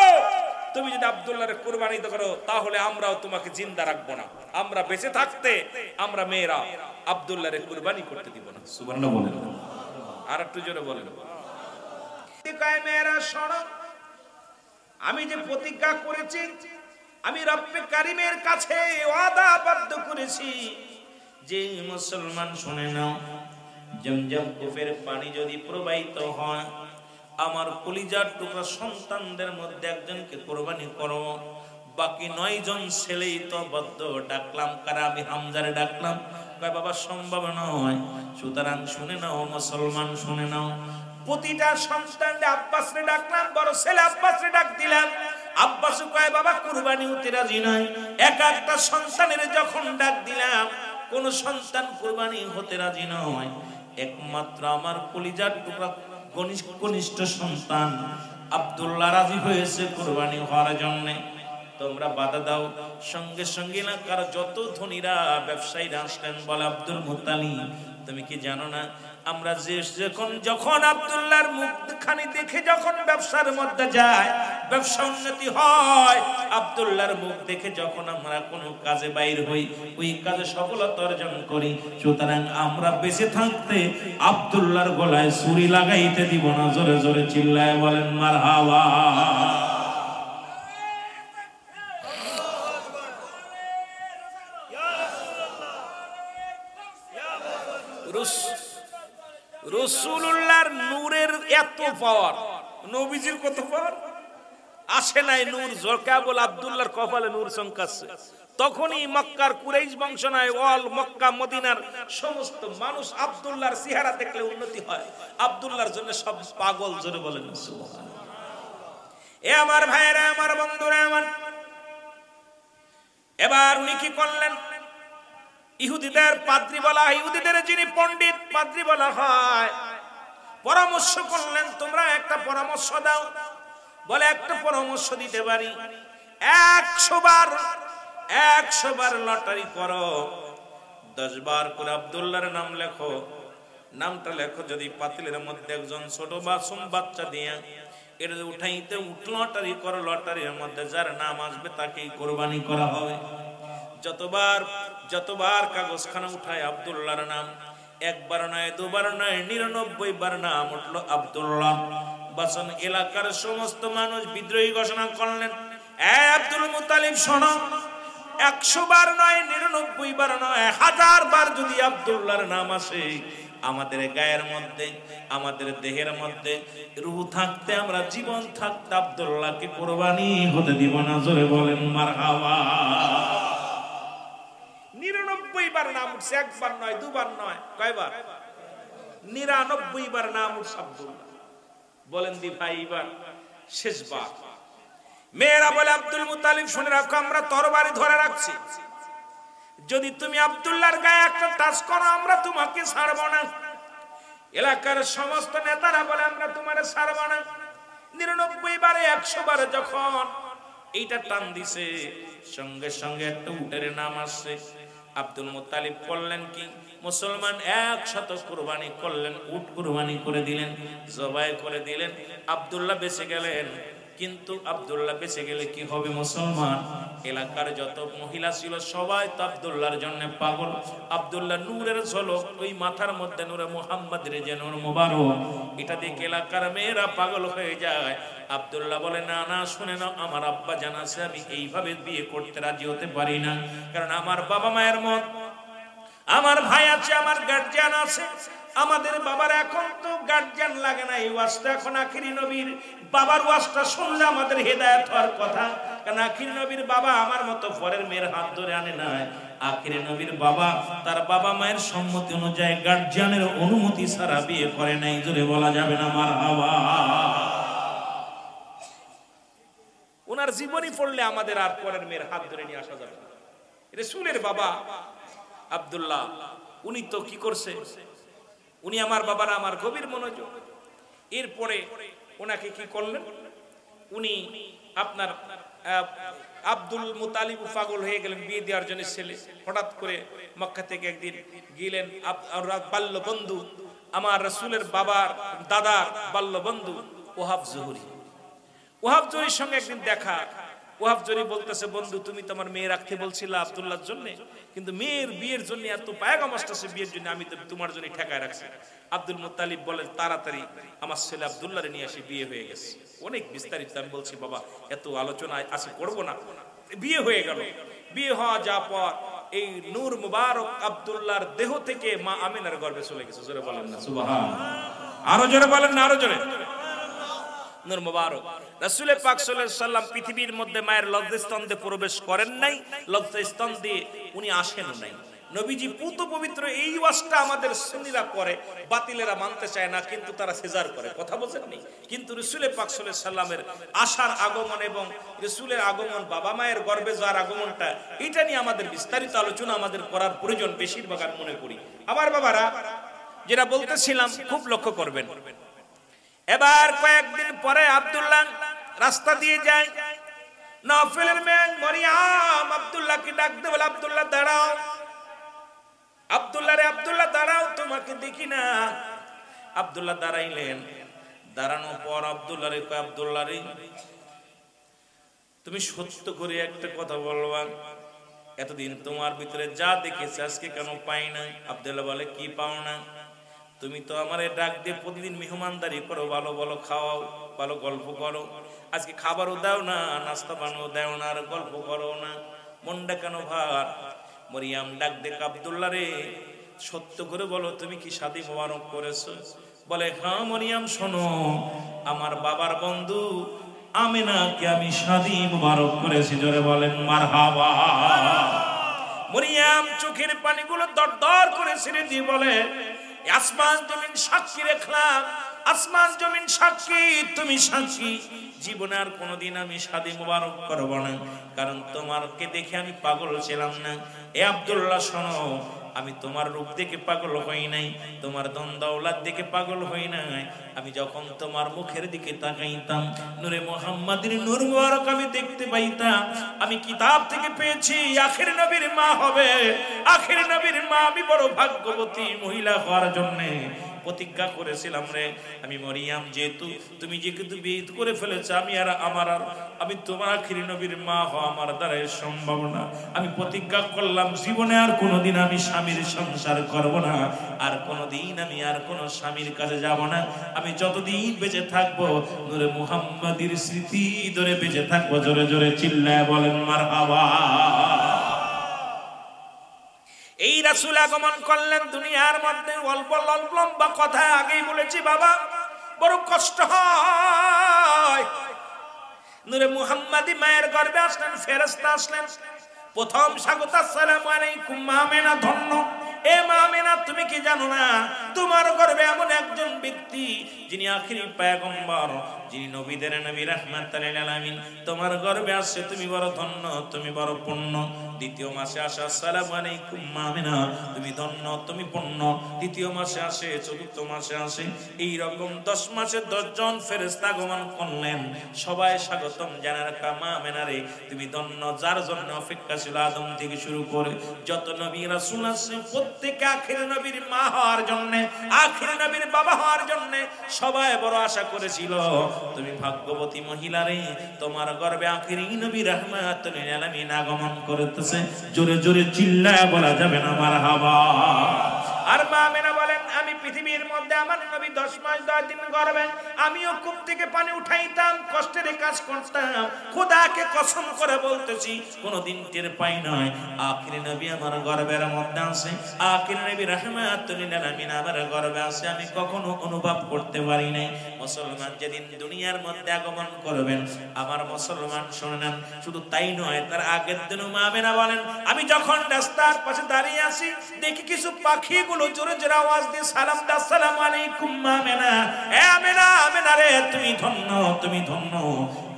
তুমি যদি আব্দুল্লাহরে কুরবানি করো তাহলে আমরাও তোমাকে জিন্দা রাখবো না, আমরা বেঁচে থাকতে আমরা মেয়েরা আব্দুল্লাহরে কুরবানি করতে দিব না। সুবহানাল্লাহ বলেন, আর একটু জোরে বলেন। মেয়েরা শোনো, আমি যে প্রতিজ্ঞা করেছি, আমি রব্বে কারিমের কাছে ওয়াদাবদ্ধ করেছি যে মুসলমান শুনে নাও, জমজম কূপের পানি যদি প্রবাহিত হয়, আমার কলিজার টুকরা সন্তানদের মধ্যে একজনকে কুরবানি করো। বাকি 9 জন ছেলেই তো বদ্ধ ডাকলাম, কারা? আমি হামজারে ডাকলাম। কয় বাবা সম্ভব নয়। সুতরাং শুনে নাও মুসলমান, শুনে নাও, প্রতিটা সন্তানকে আব্বাসরে ডাকলাম, বড় ছেলে আব্বাসরে ডাক দিলাম। আব্বাস কয় বাবা কুরবানি হতে রাজি নয়। এক একটা সন্তানের যখন ডাক দিলাম, কোন সন্তান কুরবানি হতে রাজি নয়। একমাত্র আমার কলিজার টুকরা কনিষ্ঠ সন্তান আব্দুল্লাহ রাজি হয়েছে কুরবানি হওয়ার জন্য। তোমরা বাধা দাও। সঙ্গে সঙ্গে এলাকার যত ধনীরা ব্যবসায়ীরা আসলেন, বলে আব্দুল মুত্তালিব তুমি কি জানো না আমরা যখন আব্দুল্লাহর মুখখানি দেখে যখন ব্যবসার মধ্যে যায়, ব্যবসা উন্নতি হয়, আব্দুল্লাহর মুখ দেখে যখন আমরা কোনো কাজে বাইর হই, ওই কাজে সফলতা অর্জন করি। সুতরাং আমরা বেঁচে থাকতে আব্দুল্লাহর গলায় ছুরি লাগাইতে দিব না। জোরে জোরে চিল্লায় বলেন মারহাবা। রাসূলুল্লাহর নূরের এত পাওয়ার, নবীজির কত পাওয়ার আসে নাই। নূর কেবল আব্দুল্লাহর কপালে নূর চমকাচ্ছে। তখনই মক্কার কুরাইশ বংশ নয়, অল মক্কা মদিনার সমস্ত মানুষ আব্দুল্লাহর চেহারা দেখলে উন্নতি হয়। আব্দুল্লাহর জন্য সব পাগল। জোরে বলেন সুবহানাল্লাহ। এ আমার ভাইয়েরা, আমার বন্ধুরা, আমার এবার উনি কি করলেন? ইহুদিদের পাদ্রী বলা হয়, ইহুদিদের যিনি পণ্ডিত পাদ্রী বলা হয়, পরামর্শ করলেন তোমরা একটা পরামর্শ দাও। বলে একটা পরামর্শ দিতে পারি, 100 বার লটারি করো, 10 বার করে আব্দুল্লাহর নাম লেখো। নামটা লেখো, যদি পাতিলের মধ্যে একজন ছোট মাসুম বাচ্চা দিয়ে এর উঠাইতে লটারি করো, লটারির মধ্যে যার নাম আসবে তাকেই কুরবানি করা হবে। যতবার কাগজখানা উঠায় আব্দুল্লাহর নাম, 1 বার নয় 2 বার নয় 99 বার নাম উঠলো আব্দুল্লাহ। বাসন এলাকার সমস্ত মানুষ বিদ্রোহী ঘোষণা করলেন, এ আব্দুল মুত্তালিব শোনো, 100 বার নয় 99 বার নয় 1000 বার যদি আব্দুল্লাহর নাম আসে, আমাদের গায়ের মধ্যে আমাদের দেহের মধ্যে রূহ থাকতে আমরা জীবন থাকতে আব্দুল্লাহকে কুরবানি হতে দিব না। জোরে বলেন মারহাবা। 99 বার নাম উঠছে, 1 বার নয় 2 বার নয়, কয়বার? 99 বার নাম উঠছে আব্দুল্লাহ। বলেন দি ভাই এবার শেষবার। মেয়েরা বলে আব্দুল মুত্তালিব শুনে রাখো, আমরা তরবারি ধরে রাখছি, যদি তুমি আব্দুল্লাহর গায়ে একটা টাচ করো আমরা তোমাকে ছাড়বো না। এলাকার সমস্ত নেতারা বলে আমরা তোমারে ছাড়বো না। 99 বারে 100 বারে যখন এইটা টান দিছে, সঙ্গে সঙ্গে একটা উটের নাম আসছে। আব্দুল মুত্তালিব করলেন কি, মুসলমান 100 কুরবানি করলেন, উট কুরবানি করে দিলেন, জবাই করে দিলেন। আব্দুল্লাহ বেঁচে গেলেন, কিন্তু আব্দুল্লাহ বেঁচে গেলে কি হবে মুসলমান? এলাকার যত মহিলা ছিল সবাই তো আব্দুল্লাহর জন্য পাগল। আব্দুল্লাহ নূরের ঝলক, ওই মাথার মধ্যে নূরে মুহাম্মাদের যে নূর মুবারক, এটা দেখে এলাকার মেয়েরা পাগল হয়ে যায়। আব্দুল্লাহ বলে, না না, শুনে নাও, আমার আব্বা জানাছে আমি এইভাবে বিয়ে করতে রাজি হতে পারি না, কারণ আমার বাবা মায়ের মত, আমার ভাই আছে, আমার গার্জিয়ান আছে। আমাদের বাবার এখন তো গার্জিয়ান লাগে না, এই ওয়াজটা এখন আখিরি নবীর বাবার ওয়াজটা শুনলে আমাদের হেদায়েত হওয়ার কথা। কারণ আখিরি নবীর বাবা আমার মতো পরের মেয়ের হাত ধরে আনে নাই। আখিরি নবীর বাবা তার বাবা মায়ের সম্মতি অনুযায়ী গার্জিয়ানের অনুমতি ছাড়া বিয়ে করে নাই। জোরে বলা যাবে না মারহাবা। ওনার জীবনী পড়লে আমাদের আর পরের মেয়ের হাত ধরে নিয়ে আসা যাবে না। রাসূলের বাবা আব্দুল্লাহ, উনি তো কি করছে, উনি আমার বাবারা আমার গভীর মনোযোগ। এরপরে ওনাকে কি করলেন, উনি আপনার আব্দুল মুতালিব পাগল হয়ে গেলেন বিয়ে দেওয়ার জন্য ছেলে। হঠাৎ করে মক্কা থেকে একদিন গেলেন বাল্য বন্ধু, আমার রাসূলের বাবার দাদার বাল্য বন্ধু ওহাব জহুরি। ওহাব জহুরির সঙ্গে একদিন দেখা। ওহাব জহুরি বলতেছে, বন্ধু তুমি তোমার মেয়ে রাখতে বলছিলে আব্দুল্লাহর জন্য, কিন্তু মেয়ের বিয়ের জন্য এত পায়গাম আসতেছে বিয়ের জন্য, আমি তো তোমার জন্য ঠেকায় রাখছি। আব্দুল মুত্তালিব বলেন, তাড়াতাড়ি আমার ছেলে আব্দুল্লাহরে নিয়ে আসি, বিয়ে হয়ে গেছে। অনেক বিস্তারিত আমি বলছি বাবা, এত আলোচনা আছে করব না। বিয়ে হয়ে গেল। বিয়ে হওয়া যাওয়ার পর এই নূর মুবারক আব্দুল্লাহর দেহ থেকে মা আমিনার গর্ভে চলে গেছে। জোরে বলেন না সুবহানাল্লাহ। আরো জোরে বলেন না, আরো জোরে। নূর মুবারক রাসূল পাক সাল্লাল্লাহু আলাইহি সাল্লাম পৃথিবীর মধ্যে মায়ের লজ্জাস্থান দিয়ে প্রবেশ করেন নাই, লজ্জাস্থান দিয়ে উনি আসেনও নাই। নবীজি পুত পবিত্র এই ওয়াজটা আমাদের সুন্নিরা করে, বাতিলেরা মানতে চায় না, কিন্তু তারা সিজার করে। কথা বলছেন নি? কিন্তু রাসূল পাক সাল্লাল্লাহু আলাইহি সাল্লামের আসার আগমন এবং রাসূলের আগমন, বাবা মায়ের গর্ভে যাওয়ার আগমনটা, এটা নিয়ে আমাদের বিস্তারিত আলোচনা আমাদের করার প্রয়োজন বেশিরভাগ আমি মনে করি। আমার বাবারা, যেটা বলতেছিলাম খুব লক্ষ্য করবেন। এবার কয়েকদিন পরে আব্দুল্লাহ রাস্তা দিয়ে যায়। নফলের মেয়ে মরিয়াম আব্দুল্লাহকে ডাকতে বলে, আব্দুল্লাহ দাঁড়াও, আব্দুল্লাহ রে আব্দুল্লাহ দাঁড়াও, তোমাকে দেখি না। আব্দুল্লাহ দাঁড়াইলেন। দাঁড়ানোর পর আব্দুল্লাহ রে কয়, আব্দুল্লাহ রে তুমি সত্য করে একটা কথা বলবা, এতদিন তোমার ভিতরে যা দেখেছি আজকে কেন পাই না? আব্দুল্লাহ বলে, কি পাও না? তুমি তো আমারে ডাক দিয়ে প্রতিদিন মেহমানদারি করো, ভালো ভালো খাওয়াও, ভালো গল্প করো, আজকে খাবারও দাও না, নাস্তা বানাও দাও না, আর গল্প করো না, মনটা কেন ভার? মরিয়াম ডাক দেখ, আব্দুল্লাহ রে সত্য করে বলো, তুমি কি শাদী মোবারক করেছো? বলে, হ্যাঁ মরিয়াম শোনো, আমার বাবার বন্ধু আমিনাকে আমি শাদী মোবারক করেছি। জোরে বলেন মারহাবা। মরিয়াম চোখের পানিগুলো দরদর করে ছেড়ে দিয়ে বলে, আসমান জমিন সাক্ষী রাখলাম, আসমান জমিন সাক্ষী, তুমি সাক্ষী, জীবনে আর কোনোদিন আমি শাদী মোবারক করব না, কারণ তোমারকে দেখে আমি পাগল ছিলাম না। এ আব্দুল্লাহ শোনো, আমি তোমার রূপ দেখে পাগল হই নাই, তোমার ধন দৌলত দেখে পাগল হই নাই। আমি যখন তোমার মুখের দিকে তাকাইতাম, নূরে মুহাম্মাদের নূর মুবারক আমি দেখতে পাইতাম। আমি কিতাব থেকে পেয়েছি আখির নবীর মা হবে, আখির নবীর মা। আমি বড় ভাগ্যবতী মহিলা হওয়ার জন্য প্রতিজ্ঞা করেছিলাম রে। আমি মরিয়াম, যেহেতু তুমি যেহেতু বিয়ে করে ফেলেছো, আমি তোমার আখিরি নবীর মা হওয়া আমার দ্বারাই সম্ভব না। আমি প্রতিজ্ঞা করলাম জীবনে আর কোনোদিন আমি স্বামীর সংসার করব না, আর কোনোদিন আমি আর কোনো স্বামীর কাছে যাব না। আমি যতদিন বেঁচে থাকবো নূরে মুহাম্মাদের স্মৃতি ধরে বেঁচে থাকবো। জোরে জোরে চিল্লায় বলেন মারহাবা। এই রাসূল আগমন করলেন দুনিয়ার মধ্যে। অল্প লম্বা কথা আগেই বলেছি বাবা, বড় কষ্ট হয়। নূরে মুহাম্মাদি মায়ের গর্ভে আসলেন, ফেরেশতা আসলেন। প্রথম স্বাগত, আসসালামু আলাইকুম মা আমিনা, ধন্য। এ মা আমিনা, তুমি কি জানো না তোমার গর্ভে এমন একজন ব্যক্তি যিনি আখিরি পয়গম্বর, যিনি নবীদের নবী রাহমাতুল লিল আলামিন, তোমার গর্ভে আসছে, তুমি বড় ধন্য, তুমি বড় পুণ্য। দ্বিতীয় মাসে আসে, আসসালামু আলাইকুম মা আমিনা, তুমি ধন্য, তুমি পুণ্য। তৃতীয় মাসে আসে, চতুর্থ মাসে আসে, এই রকম 10 মাসে 10 জন ফেরেশতা আগমন করলেন। সবাই স্বাগতম জানার কা মা আমিনা রে, তুমি ধন্য, যার জন্য অপেক্ষা ছিল আদম থেকে শুরু করে যত নবী রাসূল আছে, প্রত্যেকে আখির নবীর মা হওয়ার জন্য, আখির নবীর বাবা হওয়ার জন্য সবাই বড় আশা করেছিল। তুমি ভাগ্যবতী মহিলা রে, তোমার গর্ভে আখিরি নবী রাহমাতুল লিল আলামিন আগমন করতেছে। জোরে জোরে চিল্লায়া বলা যাবে না মারহাবা। আর মা আমেনা বলেন, আমি পৃথিবীর মধ্যে আমার নবী 10 মাস 10 দিন গর্ভে, আমিও কূপ থেকে পানি উঠাইতাম, কষ্টের কাজ করতাম। খোদাকে কসম করে বলতেছি কোনদিন টের পাই নাই আখিরি নবী আমার গর্ভের মধ্যে আছে, আখিরি নবী রাহমাতুল লিল আলামিন আমার গর্ভে আছে, আমি কখনো অনুভব করতে পারি নাই। মুসলমান যেদিন দুনিয়ার মধ্যে আগমন করবেন, আমার মুসলমান শুনেন, শুধু তাই নয়, তার আগের দিন মা আমেনা বলেন, আমি যখন রাস্তার পাশে দাঁড়িয়ে আছি, দেখি কিছু পাখিগুলো জোরে জোরে আওয়াজ দিয়ে সালাম দেয়, আসসালামু আলাইকুম মা আমেনা, এ আমেনা, আমেনা রে তুমি ধন্য, তুমি ধন্য।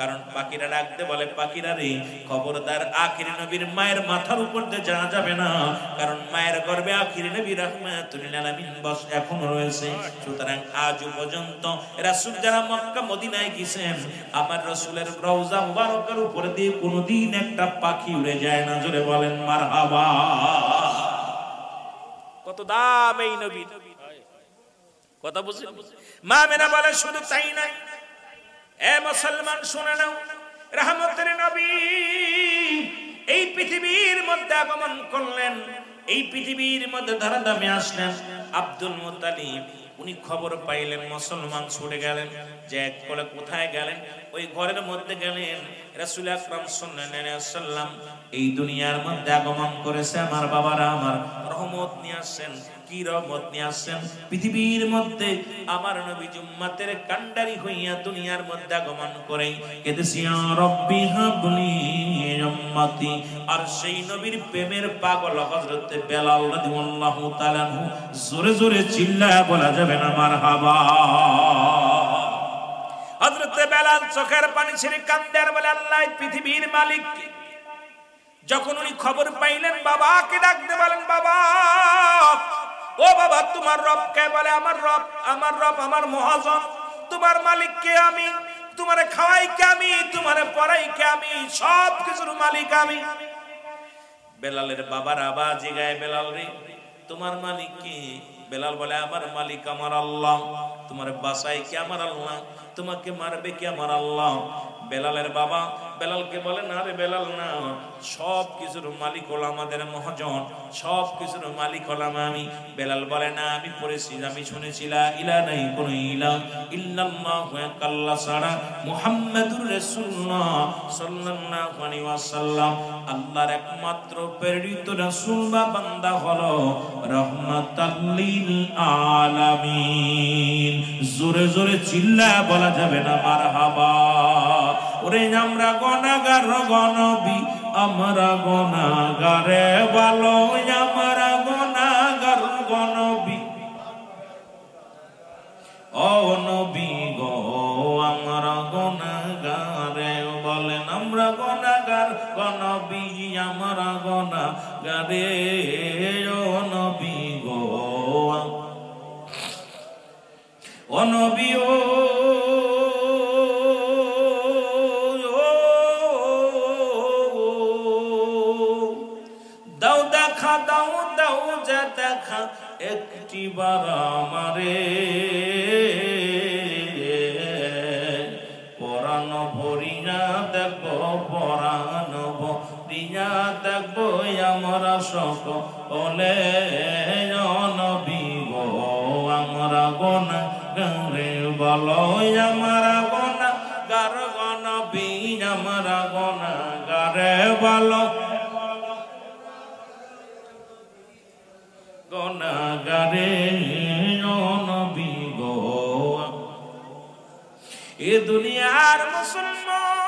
কারণ পাখিরা ডাকতে বলে, পাখিরা রে খবরদার আখিরি নবীর মায়ের মাথার উপর দিয়ে যাওয়া যাবে না, কারণ মায়ের গর্ভে আখিরি নবী রাহমাতুল লিল আলামিন বস এখনো রয়েছে। সুতরাং আজ পর্যন্ত রাসূল যারা মক্কা মদিনায় গেছেন, আমার রাসূলের রওজা মুবারকের উপর দিয়ে কোনোদিন একটা পাখি উড়ে যায় না। জোরে বলেন মারহাবা। কত দাম এই নবীর, কথা বুঝছেন? মা আমেনা বলে, শুধু তাই নয়, এ মুসলমান শুনে নাও, রহমতের নবী এই পৃথিবীর মধ্যে আগমন করলেন, এই পৃথিবীর মধ্যে ধরাধামে আসলেন। আব্দুল মুত্তালিব উনি খবর পাইলেন, মুসলমান ছুটে গেলেন, যে এক কোলে কোথায় গেলেন, ওই ঘরের মধ্যে গেলেন। রাসূল আকরাম সাল্লাল্লাহু আলাইহি ওয়াসাল্লাম এই দুনিয়ার মধ্যে আগমন করেছে, আমার বাবারা আমার রহমত নিয়ে আসছেন। কি রহমত নিয়ে আসছেন? পৃথিবীর মধ্যে আমার নবী উম্মতের কান্ডারি হইয়া দুনিয়ার মধ্যে আগমন করে কেঁদেছি, ইয়া রাব্বি হাবলি উম্মতি। আর সেই নবীর প্রেমের পাগল হযরত বেলাল রাদিয়াল্লাহু তাআলা আনহু, জোরে জোরে চিল্লায়া বলা যাবে না মারহাবা। হযরত বেলাল চোখের পানি ছেড়ে কান্দে আর বলে, আল্লাহ পৃথিবীর মালিক। যখন উনি খবর পাইলেন, বাবাকে ডাকতে বলেন, বাবা, ও বাবা, তোমার রব কে? বলে, আমার রব, আমার রব আমার মহাজন। তোমার মালিক কে? আমি। তোমারে খাওয়াই কে? আমি। তোমারে পড়াই কে? আমি। সব কিছুর মালিক আমি। বেলালের বাবার আবার জিগায়, বেলাল রে তোমার মালিক কি? বেলাল বলে, আমার মালিক আমার আল্লাহ। তোমার বাসায় কে? আমার আল্লাহ। তোমাকে মারবে কে? আমার আল্লাহ। বেলালের বাবা বেলালকে বলে, না রে বেলাল না, সব কিছুর মালিক হলো আমাদের মহাজন, সব কিছুর মালিক হলাম আমি। বেলাল বলে, না, আমি পড়েছি, আমি শুনেছি লা ইলাহা নাই কোন ইলাহ ইল্লাল্লাহু আল্লাহ ছাড়া মুহাম্মাদুর রাসূলুল্লাহ সাল্লাল্লাহু আলাইহি ওয়াসাল্লাম আল্লাহর একমাত্র প্রেরিত রাসূল বা বান্দা হলো রাহমাতাল লিল আলামিন। জোরে জোরে চিল্লায়া বলা যাবে না মারহাবা। ওরে আমরা গুনাহগার গনবী, আমরা গুনাহগারে ভালো, আমরা গুনাহগার গনবী, ও নবী গো আমরা গুনাহগারে। বলেন, আমরা গুনাহগার গনবী, আমরা গুনাহগারে, ও নবী গো, ও নবী, ও দেখা একটি বার আমারে, পরাণ ভরিয়া দেখবো, পরাণ ভরিয়া দেখবো আমরা সকলে, নবী গো আমরা গুনাহগারে বলো, আমরা গুনাহগার নবী, আমরা গুনাহগারে বলো, গুনাহগারে নবী গো। এ দুনিয়ার মুসলমান